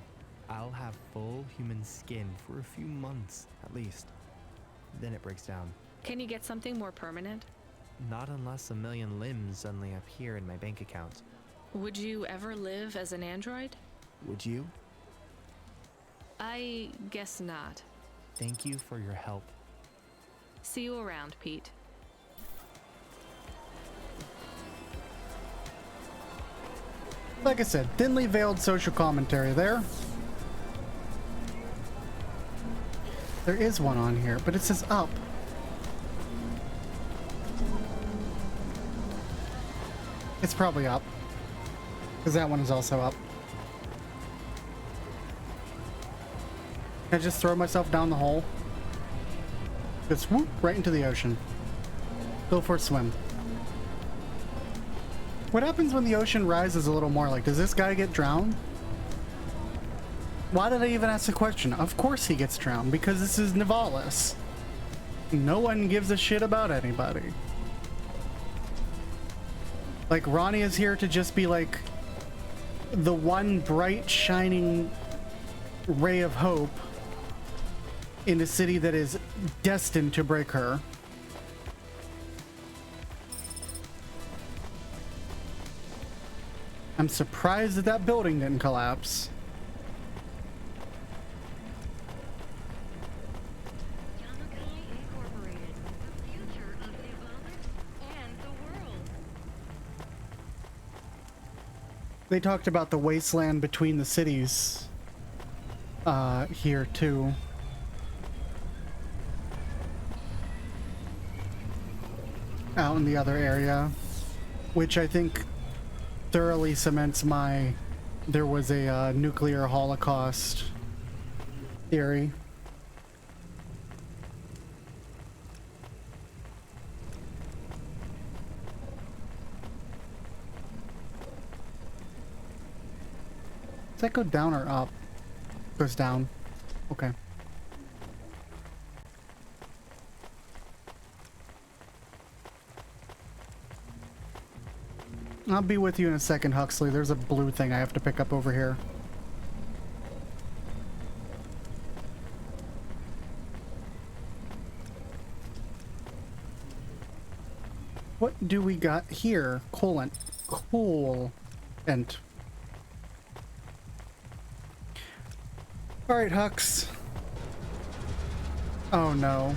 Speaker 18: I'll have full human skin for a few months, at least. Then it breaks down.
Speaker 3: Can you get something more permanent?
Speaker 18: Not unless a million limbs suddenly appear in my bank account.
Speaker 3: Would you ever live as an android?
Speaker 18: Would you?
Speaker 3: I guess not.
Speaker 18: Thank you for your help.
Speaker 3: See you around, Pete.
Speaker 1: Like I said, thinly veiled social commentary there. There is one on here, but it says up. It's probably up, because that one is also up. Can I just throw myself down the hole? Just whoop, right into the ocean. Go for a swim. What happens when the ocean rises a little more? Like, does this guy get drowned? Why did I even ask the question? Of course he gets drowned, because this is Nivalis. No one gives a shit about anybody. Like, Ronnie is here to just be like the one bright, shining ray of hope in a city that is destined to break her. I'm surprised that that building didn't collapse. They talked about the wasteland between the cities here too. Out in the other area, which I think thoroughly cements my there was a nuclear holocaust theory. Does that go down or up? Goes down. Okay. I'll be with you in a second, Huxley. There's a blue thing I have to pick up over here. What do we got here? Coolant. Coolant. Alright, Hux. Oh no.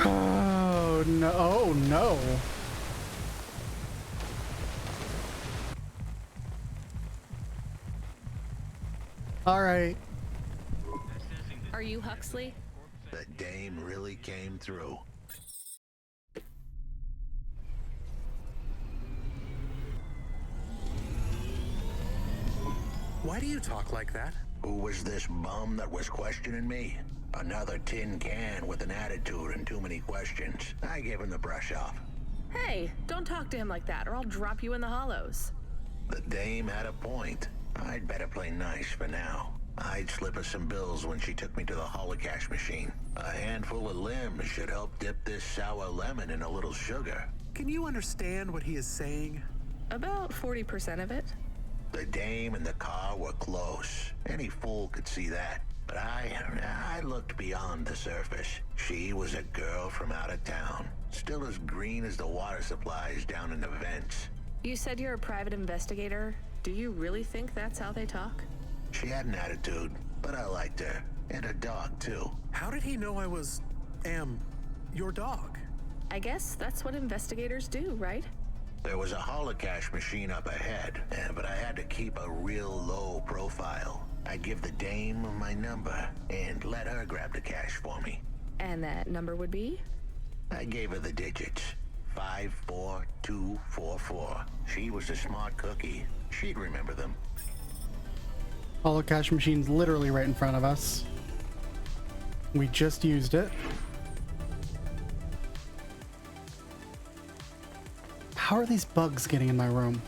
Speaker 1: Oh no. Oh no. All right.
Speaker 3: Are you Huxley?
Speaker 17: The dame really came through.
Speaker 7: Why do you talk like that?
Speaker 17: Who was this bum that was questioning me? Another tin can with an attitude and too many questions. I gave him the brush off.
Speaker 3: Hey, don't talk to him like that or I'll drop you in the hollows.
Speaker 17: The dame had a point. I'd better play nice for now. I'd slip her some bills when she took me to the holocash machine. A handful of limbs should help dip this sour lemon in a little sugar.
Speaker 7: Can you understand what he is saying?
Speaker 3: About 40% of it.
Speaker 17: The dame and the car were close. Any fool could see that. But I looked beyond the surface. She was a girl from out of town. Still as green as the water supplies down in the vents.
Speaker 3: You said you're a private investigator. Do you really think that's how they talk?
Speaker 17: She had an attitude, but I liked her. And her dog, too.
Speaker 7: How did he know I was, your dog?
Speaker 3: I guess that's what investigators do, right?
Speaker 17: There was a holocash machine up ahead, but I had to keep a real low profile. I'd give the dame my number and let her grab the cash for me.
Speaker 3: And that number would be?
Speaker 17: I gave her the digits. 54244. She was a smart cookie. She'd remember them.
Speaker 1: Holocash machine's literally right in front of us. We just used it. How are these bugs getting in my room?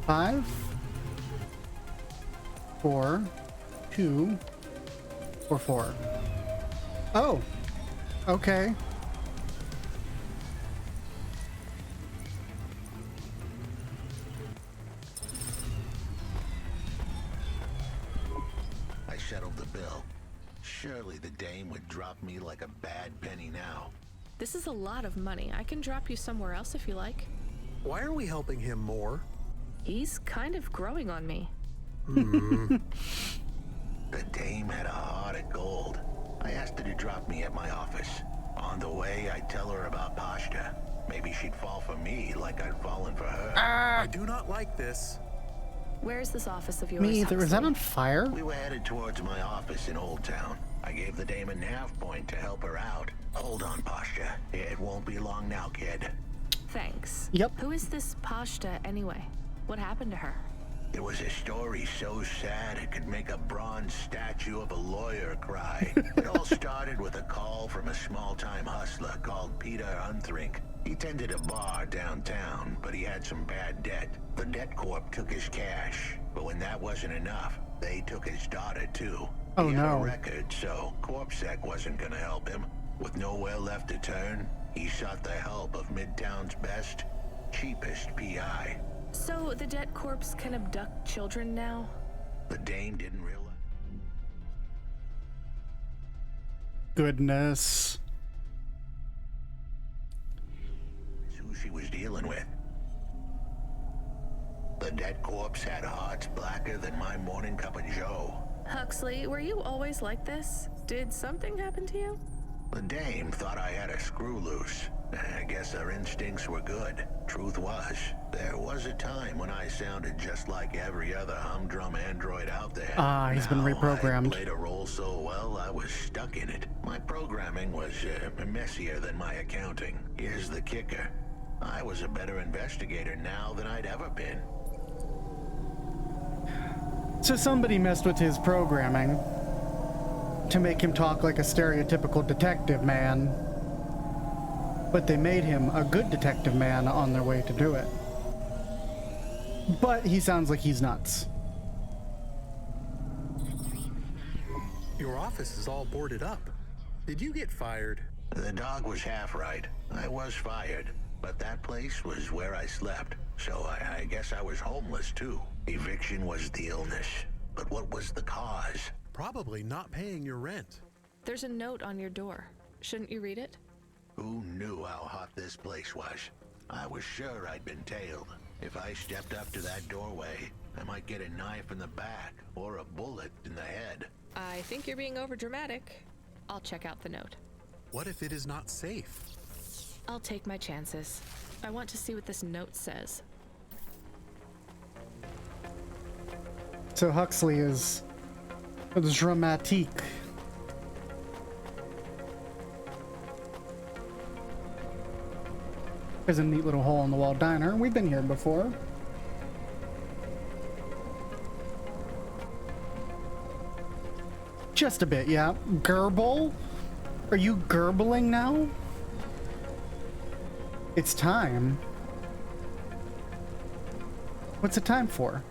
Speaker 1: Five, 4, 2, or 4. Oh, okay.
Speaker 17: I settled the bill. Surely the dame would drop me like a bad penny now.
Speaker 3: This is a lot of money. I can drop you somewhere else if you like.
Speaker 7: Why are we helping him more?
Speaker 3: He's kind of growing on me.
Speaker 17: The dame had a heart of gold. I asked her to drop me at my office. On the way, I'd tell her about Pashta. Maybe she'd fall for me like I'd fallen for her.
Speaker 7: I do not like this.
Speaker 3: Where's this office of yours?
Speaker 1: Me either. Is that on fire?
Speaker 17: We were headed towards my office in Old Town. I gave the dame a nav point to help her out. Hold on, Pashta. It won't be long now, kid.
Speaker 3: Thanks.
Speaker 1: Yep.
Speaker 3: Who is this Pashta anyway? What happened to her?
Speaker 17: It was a story so sad it could make a bronze statue of a lawyer cry. It all started with a call from a small-time hustler called Peter Unthring. He tended a bar downtown, but he had some bad debt. The debt corp took his cash, but when that wasn't enough, they took his daughter too.
Speaker 1: Oh,
Speaker 17: he had
Speaker 1: no.
Speaker 17: a record, so CorpSec wasn't gonna help him. With nowhere left to turn, he sought the help of Midtown's best, cheapest PI.
Speaker 3: So the debt corpse can abduct children now?
Speaker 17: The dame didn't realize.
Speaker 1: Goodness.
Speaker 17: Who she was dealing with. The dead corpse had hearts blacker than my morning cup of joe.
Speaker 3: Huxley, were you always like this? Did something happen to you?
Speaker 17: The dame thought I had a screw loose. I guess her instincts were good. Truth was, there was a time when I sounded just like every other humdrum android out there.
Speaker 1: Ah, he's been reprogrammed.
Speaker 17: I played a role so well, I was stuck in it. My programming was messier than my accounting. Here's the kicker. I was a better investigator now than I'd ever been.
Speaker 1: So somebody messed with his programming to make him talk like a stereotypical detective man. But they made him a good detective man on their way to do it. But he sounds like he's nuts.
Speaker 7: Your office is all boarded up. Did you get fired?
Speaker 17: The dog was half right. I was fired, but that place was where I slept. So I guess I was homeless too. Eviction was the illness. But what was the cause?
Speaker 7: Probably not paying your rent.
Speaker 3: There's a note on your door. Shouldn't you read it?
Speaker 17: Who knew how hot this place was? I was sure I'd been tailed. If I stepped up to that doorway, I might get a knife in the back or a bullet in the head.
Speaker 3: I think you're being overdramatic. I'll check out the note.
Speaker 7: What if it is not safe?
Speaker 3: I'll take my chances. I want to see what this note says.
Speaker 1: So Huxley is dramatique. There's a neat little hole in the wall diner. We've been here before. Just a bit, yeah. Gerbil? Are you gerbling now? It's time. What's it time for?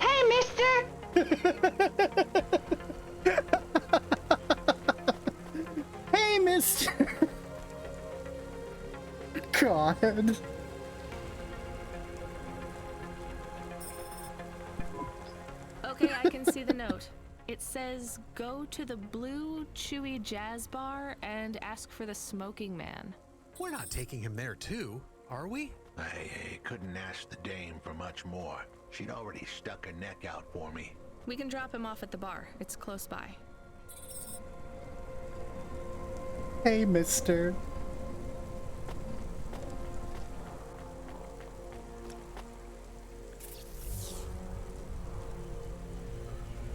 Speaker 20: Hey, mister!
Speaker 1: Hey, mister! God.
Speaker 3: Okay, I can see the note. It says, go to the Blue Chewy Jazz Bar and ask for the smoking man.
Speaker 2: We're not taking him there too, are we?
Speaker 17: I couldn't ask the dame for much more. She'd already stuck her neck out for me.
Speaker 3: We can drop him off at the bar. It's close by.
Speaker 1: Hey, mister.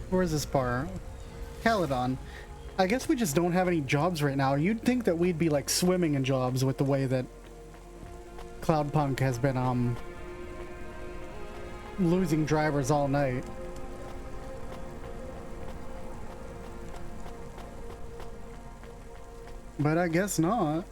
Speaker 1: Where's this bar? Caledon. I guess we just don't have any jobs right now. You'd think that we'd be like swimming in jobs with the way that Cloudpunk has been losing drivers all night. But I guess not.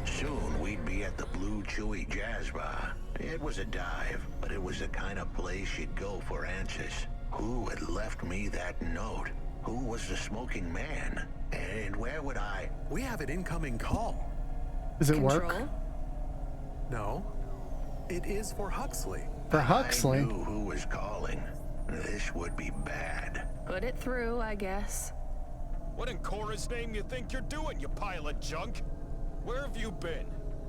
Speaker 17: Soon we'd be at the Blue Chewy Jazz Bar. It was a dive, but it was the kind of place you'd go for answers. Who had left me that note? Who was the smoking man? And where would I?
Speaker 7: We have an incoming call.
Speaker 1: Does it work?
Speaker 7: No. It is for Huxley.
Speaker 1: For Huxley?
Speaker 17: I knew who was calling. This would be bad.
Speaker 3: Put it through, I guess.
Speaker 21: What in Cora's name you think you're doing, you pile of junk? Where have you been?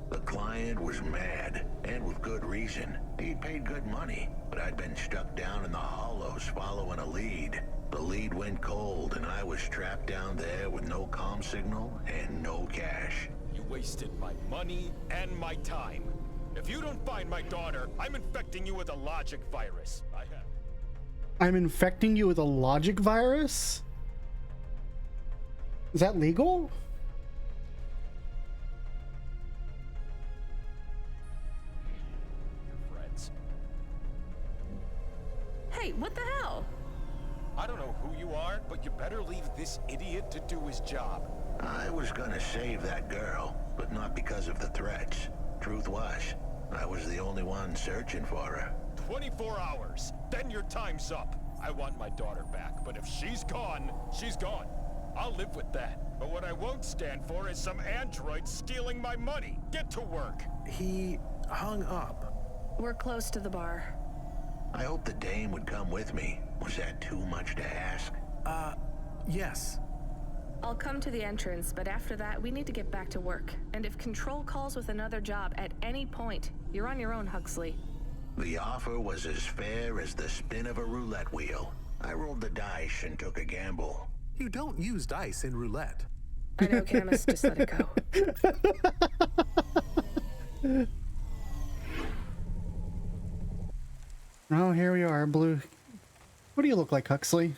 Speaker 17: The client was mad, and with good reason. He'd paid good money, but I'd been stuck down in the hollows following a lead. The lead went cold, and I was trapped down there with no comm signal and no cash.
Speaker 21: You wasted my money and my time. If you don't find my daughter, I'm infecting you with a logic virus.
Speaker 1: I'm infecting you with a logic virus? Is that legal?
Speaker 21: Friends.
Speaker 3: Hey, what the hell?
Speaker 21: I don't know who you are, but you better leave this idiot to do his job.
Speaker 17: I was gonna save that girl, but not because of the threats. Truth was, I was the only one searching for her.
Speaker 21: 24 hours, then your time's up. I want my daughter back, but if she's gone, she's gone. I'll live with that. But what I won't stand for is some android stealing my money. Get to work.
Speaker 7: He hung up.
Speaker 3: We're close to the bar.
Speaker 17: I hope the dame would come with me. Was that too much to ask?
Speaker 7: Yes.
Speaker 3: I'll come to the entrance, but after that, we need to get back to work. And if Control calls with another job at any point, you're on your own, Huxley.
Speaker 17: The offer was as fair as the spin of a roulette wheel. I rolled the dice and took a gamble.
Speaker 7: You don't use dice in roulette.
Speaker 3: I know, Camus, just let it go.
Speaker 1: Oh, here we are, Blue. What do you look like, Huxley?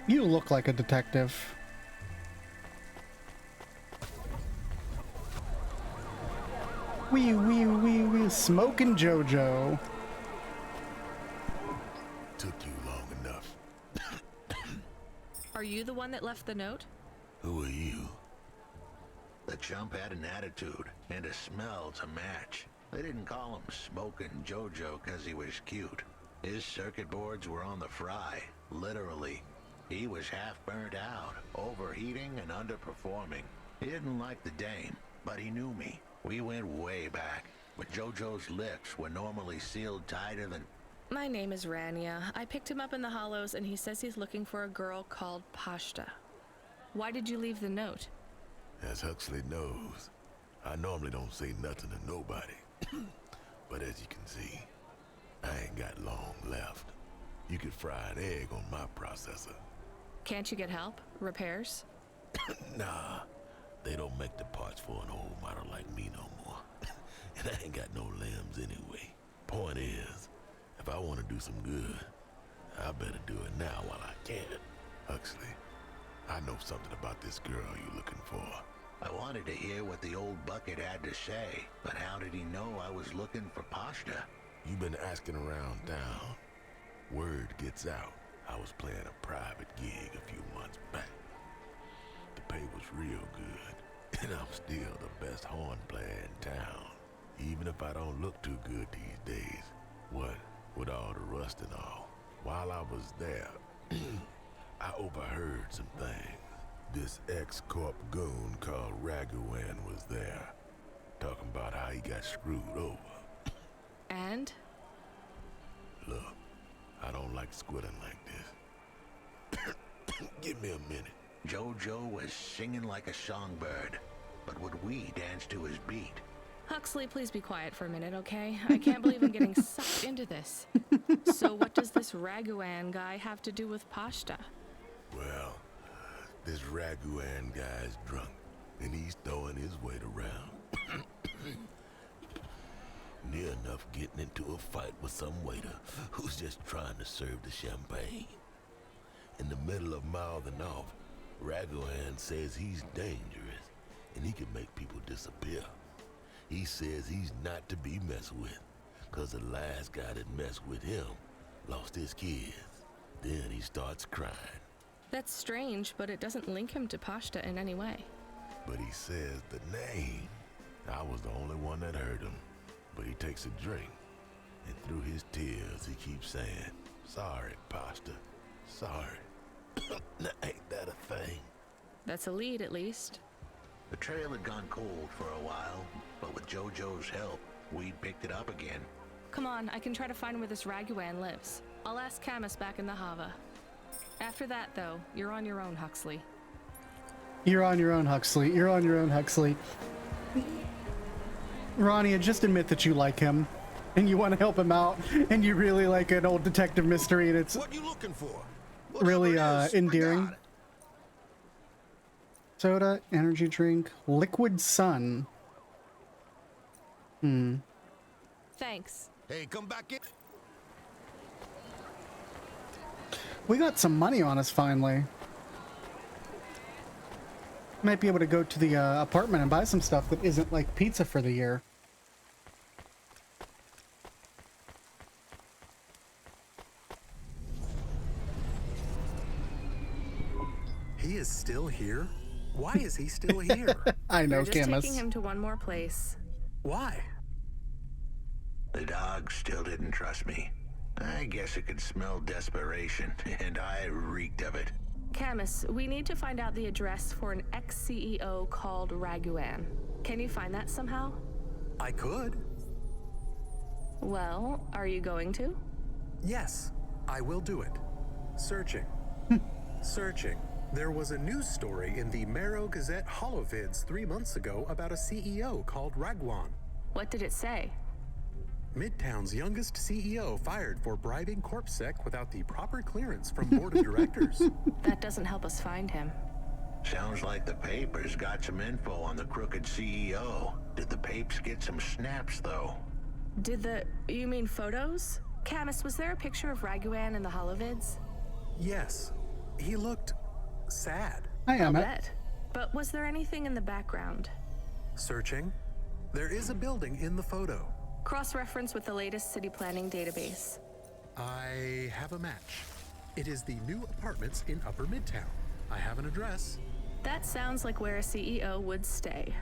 Speaker 1: You look like a detective. Wee, smoking JoJo.
Speaker 22: Took you long enough.
Speaker 3: Are you the one that left the note?
Speaker 22: Who are you?
Speaker 17: The chump had an attitude and a smell to match. They didn't call him Smoking JoJo because he was cute. His circuit boards were on the fry, literally. He was half burnt out, overheating and underperforming. He didn't like the dame, but he knew me. We went way back, but JoJo's lips were normally sealed tighter than...
Speaker 3: My name is Rania. I picked him up in the Hollows, and he says he's looking for a girl called Pashta. Why did you leave the note?
Speaker 22: As Huxley knows, I normally don't say nothing to nobody. But as you can see, I ain't got long left. You could fry an egg on my processor.
Speaker 3: Can't you get help? Repairs?
Speaker 22: Nah, they don't make the parts for an old model like me no more. And I ain't got no limbs anyway. Point is, if I want to do some good, I better do it now while I can. Huxley, I know something about this girl you're looking for.
Speaker 17: I wanted to hear what the old bucket had to say, but how did he know I was looking for pasta?
Speaker 22: You've been asking around town. Word gets out. I was playing a private gig a few months back. The pay was real good, and I'm still the best horn player in town. Even if I don't look too good these days. What with all the rust and all. While I was there, I overheard some things. This ex-corp goon called Raguan was there, talking about how he got screwed over.
Speaker 3: And?
Speaker 22: Look, I don't like squitting like this. Give me a minute.
Speaker 17: Jojo was singing like a songbird, but would we dance to his beat?
Speaker 3: Huxley, please be quiet for a minute, okay? I can't believe I'm getting sucked into this. So what does this Raguan guy have to do with pasta?
Speaker 22: Well, this Raguan guy's drunk, and he's throwing his weight around. Near enough getting into a fight with some waiter who's just trying to serve the champagne. In the middle of mouthing off, Raguan says he's dangerous, and he can make people disappear. He says he's not to be messed with, cause the last guy that messed with him lost his kids. Then he starts crying.
Speaker 3: That's strange, but it doesn't link him to pasta in any way.
Speaker 22: But he says the name. I was the only one that heard him. But he takes a drink, and through his tears he keeps saying, "Sorry, pasta, sorry." Now, ain't that a thing?
Speaker 3: That's a lead, at least.
Speaker 17: The trail had gone cold for a while, but with Jojo's help, we picked it up again.
Speaker 3: Come on, I can try to find where this Raguan lives. I'll ask Camus back in the Hava. After that, though, you're on your own, Huxley.
Speaker 1: You're on your own, Huxley. You're on your own, Huxley. Ronnie, just admit that you like him, and you want to help him out, and you really like an old detective mystery, and it's
Speaker 16: What you looking for?
Speaker 1: really endearing. Soda, energy drink, liquid sun.
Speaker 3: Thanks.
Speaker 16: Hey, come back in.
Speaker 1: We got some money on us finally. Might be able to go to the apartment and buy some stuff that isn't like pizza for the year.
Speaker 7: He is still here? Why is he still here?
Speaker 1: I know,
Speaker 3: We're just
Speaker 1: Camus.
Speaker 3: taking him to one more place.
Speaker 7: Why?
Speaker 17: The dog still didn't trust me. I guess it could smell desperation, and I reeked of it.
Speaker 3: Camus, we need to find out the address for an ex-CEO called Raguan. Can you find that somehow?
Speaker 7: I could.
Speaker 3: Well, are you going to?
Speaker 7: Yes, I will do it. Searching. Searching. There was a news story in the Marrow Gazette Holovids 3 months ago about a CEO called Raguan.
Speaker 3: What did it say?
Speaker 7: Midtown's youngest CEO fired for bribing CorpSec without the proper clearance from board of directors.
Speaker 3: That doesn't help us find him.
Speaker 17: Sounds like the papers got some info on the crooked CEO. Did the papes get some snaps, though?
Speaker 3: You mean photos? Camus, was there a picture of Raguan in the Holovids?
Speaker 7: Yes. He looked sad.
Speaker 3: I'll bet. But was there anything in the background?
Speaker 7: Searching. There is a building in the photo.
Speaker 3: Cross-reference with the latest city planning database.
Speaker 7: I have a match. It is the new apartments in Upper Midtown. I have an address.
Speaker 3: That sounds like where a CEO would stay.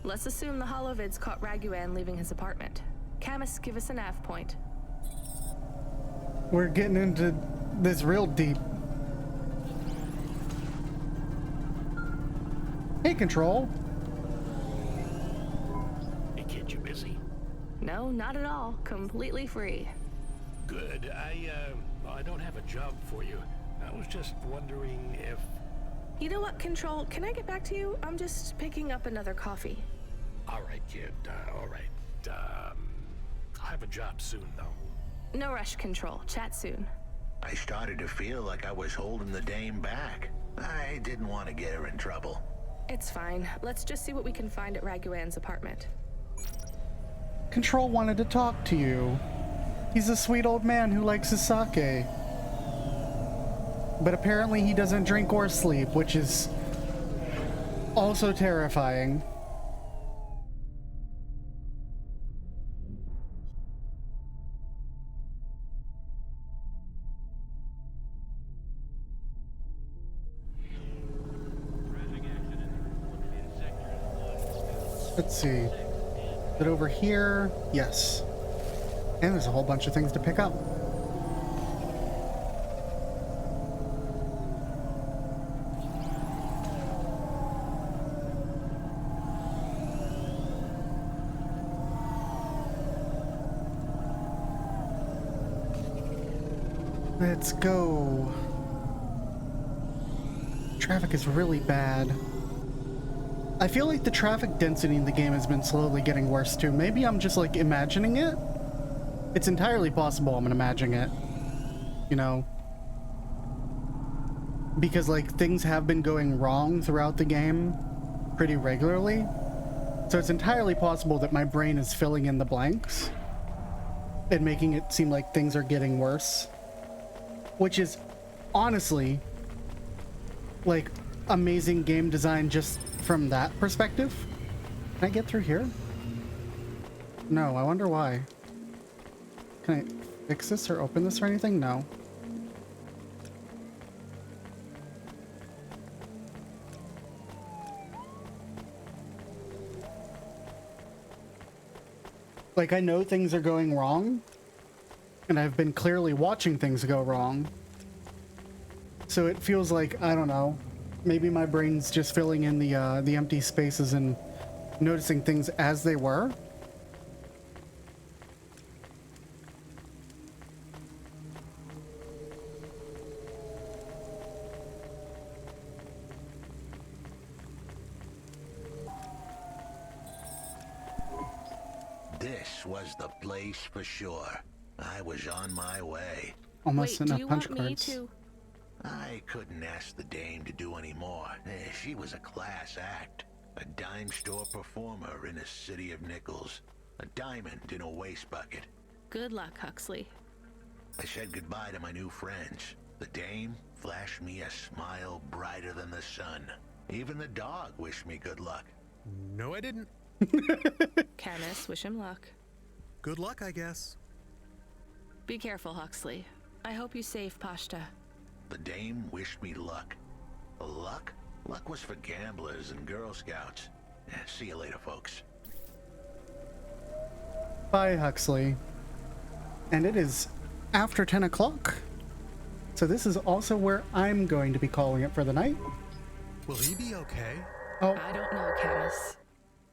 Speaker 3: Let's assume the Holovids caught Raguan leaving his apartment. Camus, give us a nav point.
Speaker 1: We're getting into this real deep. Hey, Control.
Speaker 6: Hey, kid, you busy?
Speaker 3: No, not at all. Completely free.
Speaker 6: Good. I don't have a job for you. I was just wondering if...
Speaker 3: You know what, Control? Can I get back to you? I'm just picking up another coffee.
Speaker 6: All right, kid. All right. I'll have a job soon, though.
Speaker 3: No rush, Control. Chat soon.
Speaker 17: I started to feel like I was holding the dame back. I didn't want to get her in trouble.
Speaker 3: It's fine. Let's just see what we can find at Raguan's apartment.
Speaker 1: Control wanted to talk to you. He's a sweet old man who likes his sake. But apparently he doesn't drink or sleep, which is also terrifying. Let's see. Is it over here? Yes. And there's a whole bunch of things to pick up. Let's go. Traffic is really bad. I feel like the traffic density in the game has been slowly getting worse too. Maybe I'm just like imagining it. It's entirely possible I'm imagining it. You know? Because like things have been going wrong throughout the game pretty regularly. So it's entirely possible that my brain is filling in the blanks and making it seem like things are getting worse. Which is honestly like amazing game design just from that perspective. Can I get through here? No, I wonder why. Can I fix this or open this or anything? No. Like, I know things are going wrong, and I've been clearly watching things go wrong. So it feels like, I don't know, maybe my brain's just filling in the empty spaces and noticing things as they were.
Speaker 17: This was the place for sure. I was on my way.
Speaker 1: Almost
Speaker 3: Wait,
Speaker 1: enough
Speaker 3: do you
Speaker 1: punch
Speaker 3: want me
Speaker 1: cards.
Speaker 3: to?
Speaker 17: I couldn't ask the dame to do any more. She was a class act. A dime store performer in a city of nickels. A diamond in a waste bucket.
Speaker 3: Good luck, Huxley.
Speaker 17: I said goodbye to my new friends. The dame flashed me a smile brighter than the sun. Even the dog wished me good luck.
Speaker 2: No, I didn't.
Speaker 3: Canis, wish him luck.
Speaker 2: Good luck, I guess.
Speaker 3: Be careful, Huxley. I hope you save Pashta.
Speaker 17: The dame wished me luck. Luck? Luck was for gamblers and Girl Scouts. See you later, folks.
Speaker 1: Bye, Huxley. And it is after 10 o'clock. So this is also where I'm going to be calling it for the night.
Speaker 2: Will he be okay?
Speaker 1: Oh.
Speaker 3: I don't know, Camus.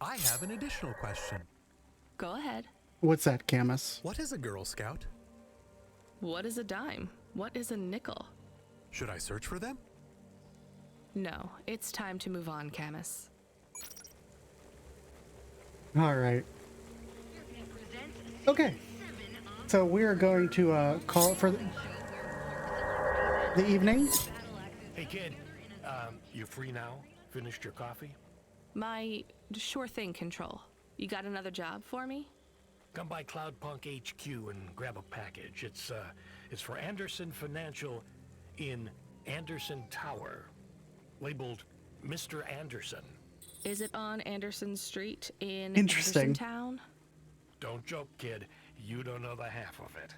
Speaker 2: I have an additional question.
Speaker 3: Go ahead.
Speaker 1: What's that, Camus?
Speaker 2: What is a Girl Scout?
Speaker 3: What is a dime? What is a nickel?
Speaker 2: Should I search for them?
Speaker 3: No, it's time to move on, Camus.
Speaker 1: All right. Okay. So we're going to call it for the evening.
Speaker 6: Hey, kid. You free now? Finished your coffee?
Speaker 3: My sure thing, Control. You got another job for me?
Speaker 6: Come by Cloudpunk HQ and grab a package. It's for Anderson Financial in Anderson Tower, labeled Mr. Anderson.
Speaker 3: Is it on Anderson Street in
Speaker 1: Interesting.
Speaker 3: Anderson Town?
Speaker 6: Don't joke, kid. You don't know the half of it.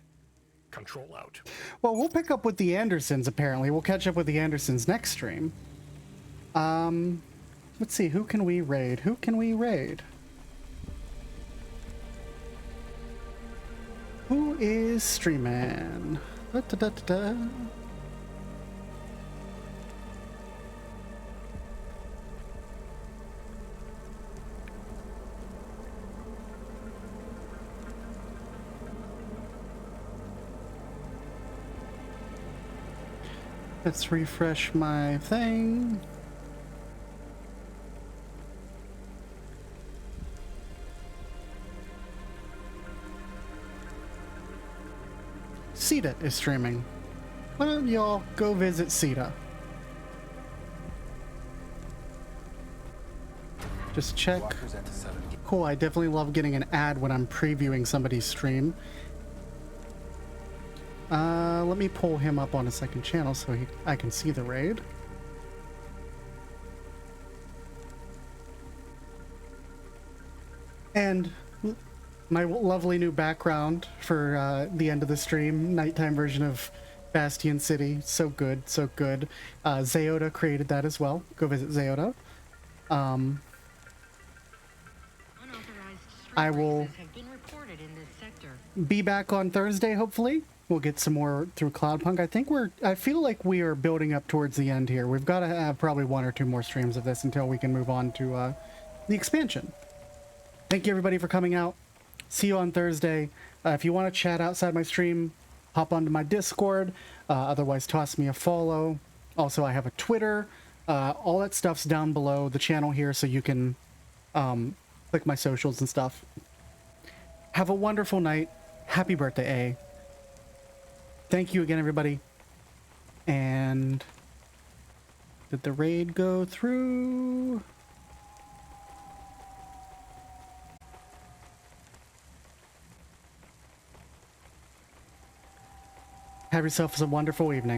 Speaker 6: Control out.
Speaker 1: Well, we'll pick up with the Andersons, apparently. We'll catch up with the Andersons next stream. Let's see. Who can we raid? Who can we raid? Who is streaming? Da-da-da-da-da. Let's refresh my thing. Seedit is streaming. Why don't y'all go visit Sita? Just check. Cool, I definitely love getting an ad when I'm previewing somebody's stream. Let me pull him up on a second channel so I can see the raid. And my lovely new background for the end of the stream, nighttime version of Bastion City. So good, so good. Zeota created that as well. Go visit Zeota. I will be back on Thursday, hopefully. We'll get some more through Cloudpunk. I feel like we are building up towards the end here. We've got to have probably 1 or 2 more streams of this until we can move on to the expansion. Thank you everybody for coming out. See you on Thursday. If you want to chat outside my stream, hop onto my Discord. Otherwise, toss me a follow. Also, I have a Twitter. All that stuff's down below the channel here, so you can click my socials and stuff. Have a wonderful night. Happy birthday, A. Thank you again, everybody. And did the raid go through? Have yourself a wonderful evening.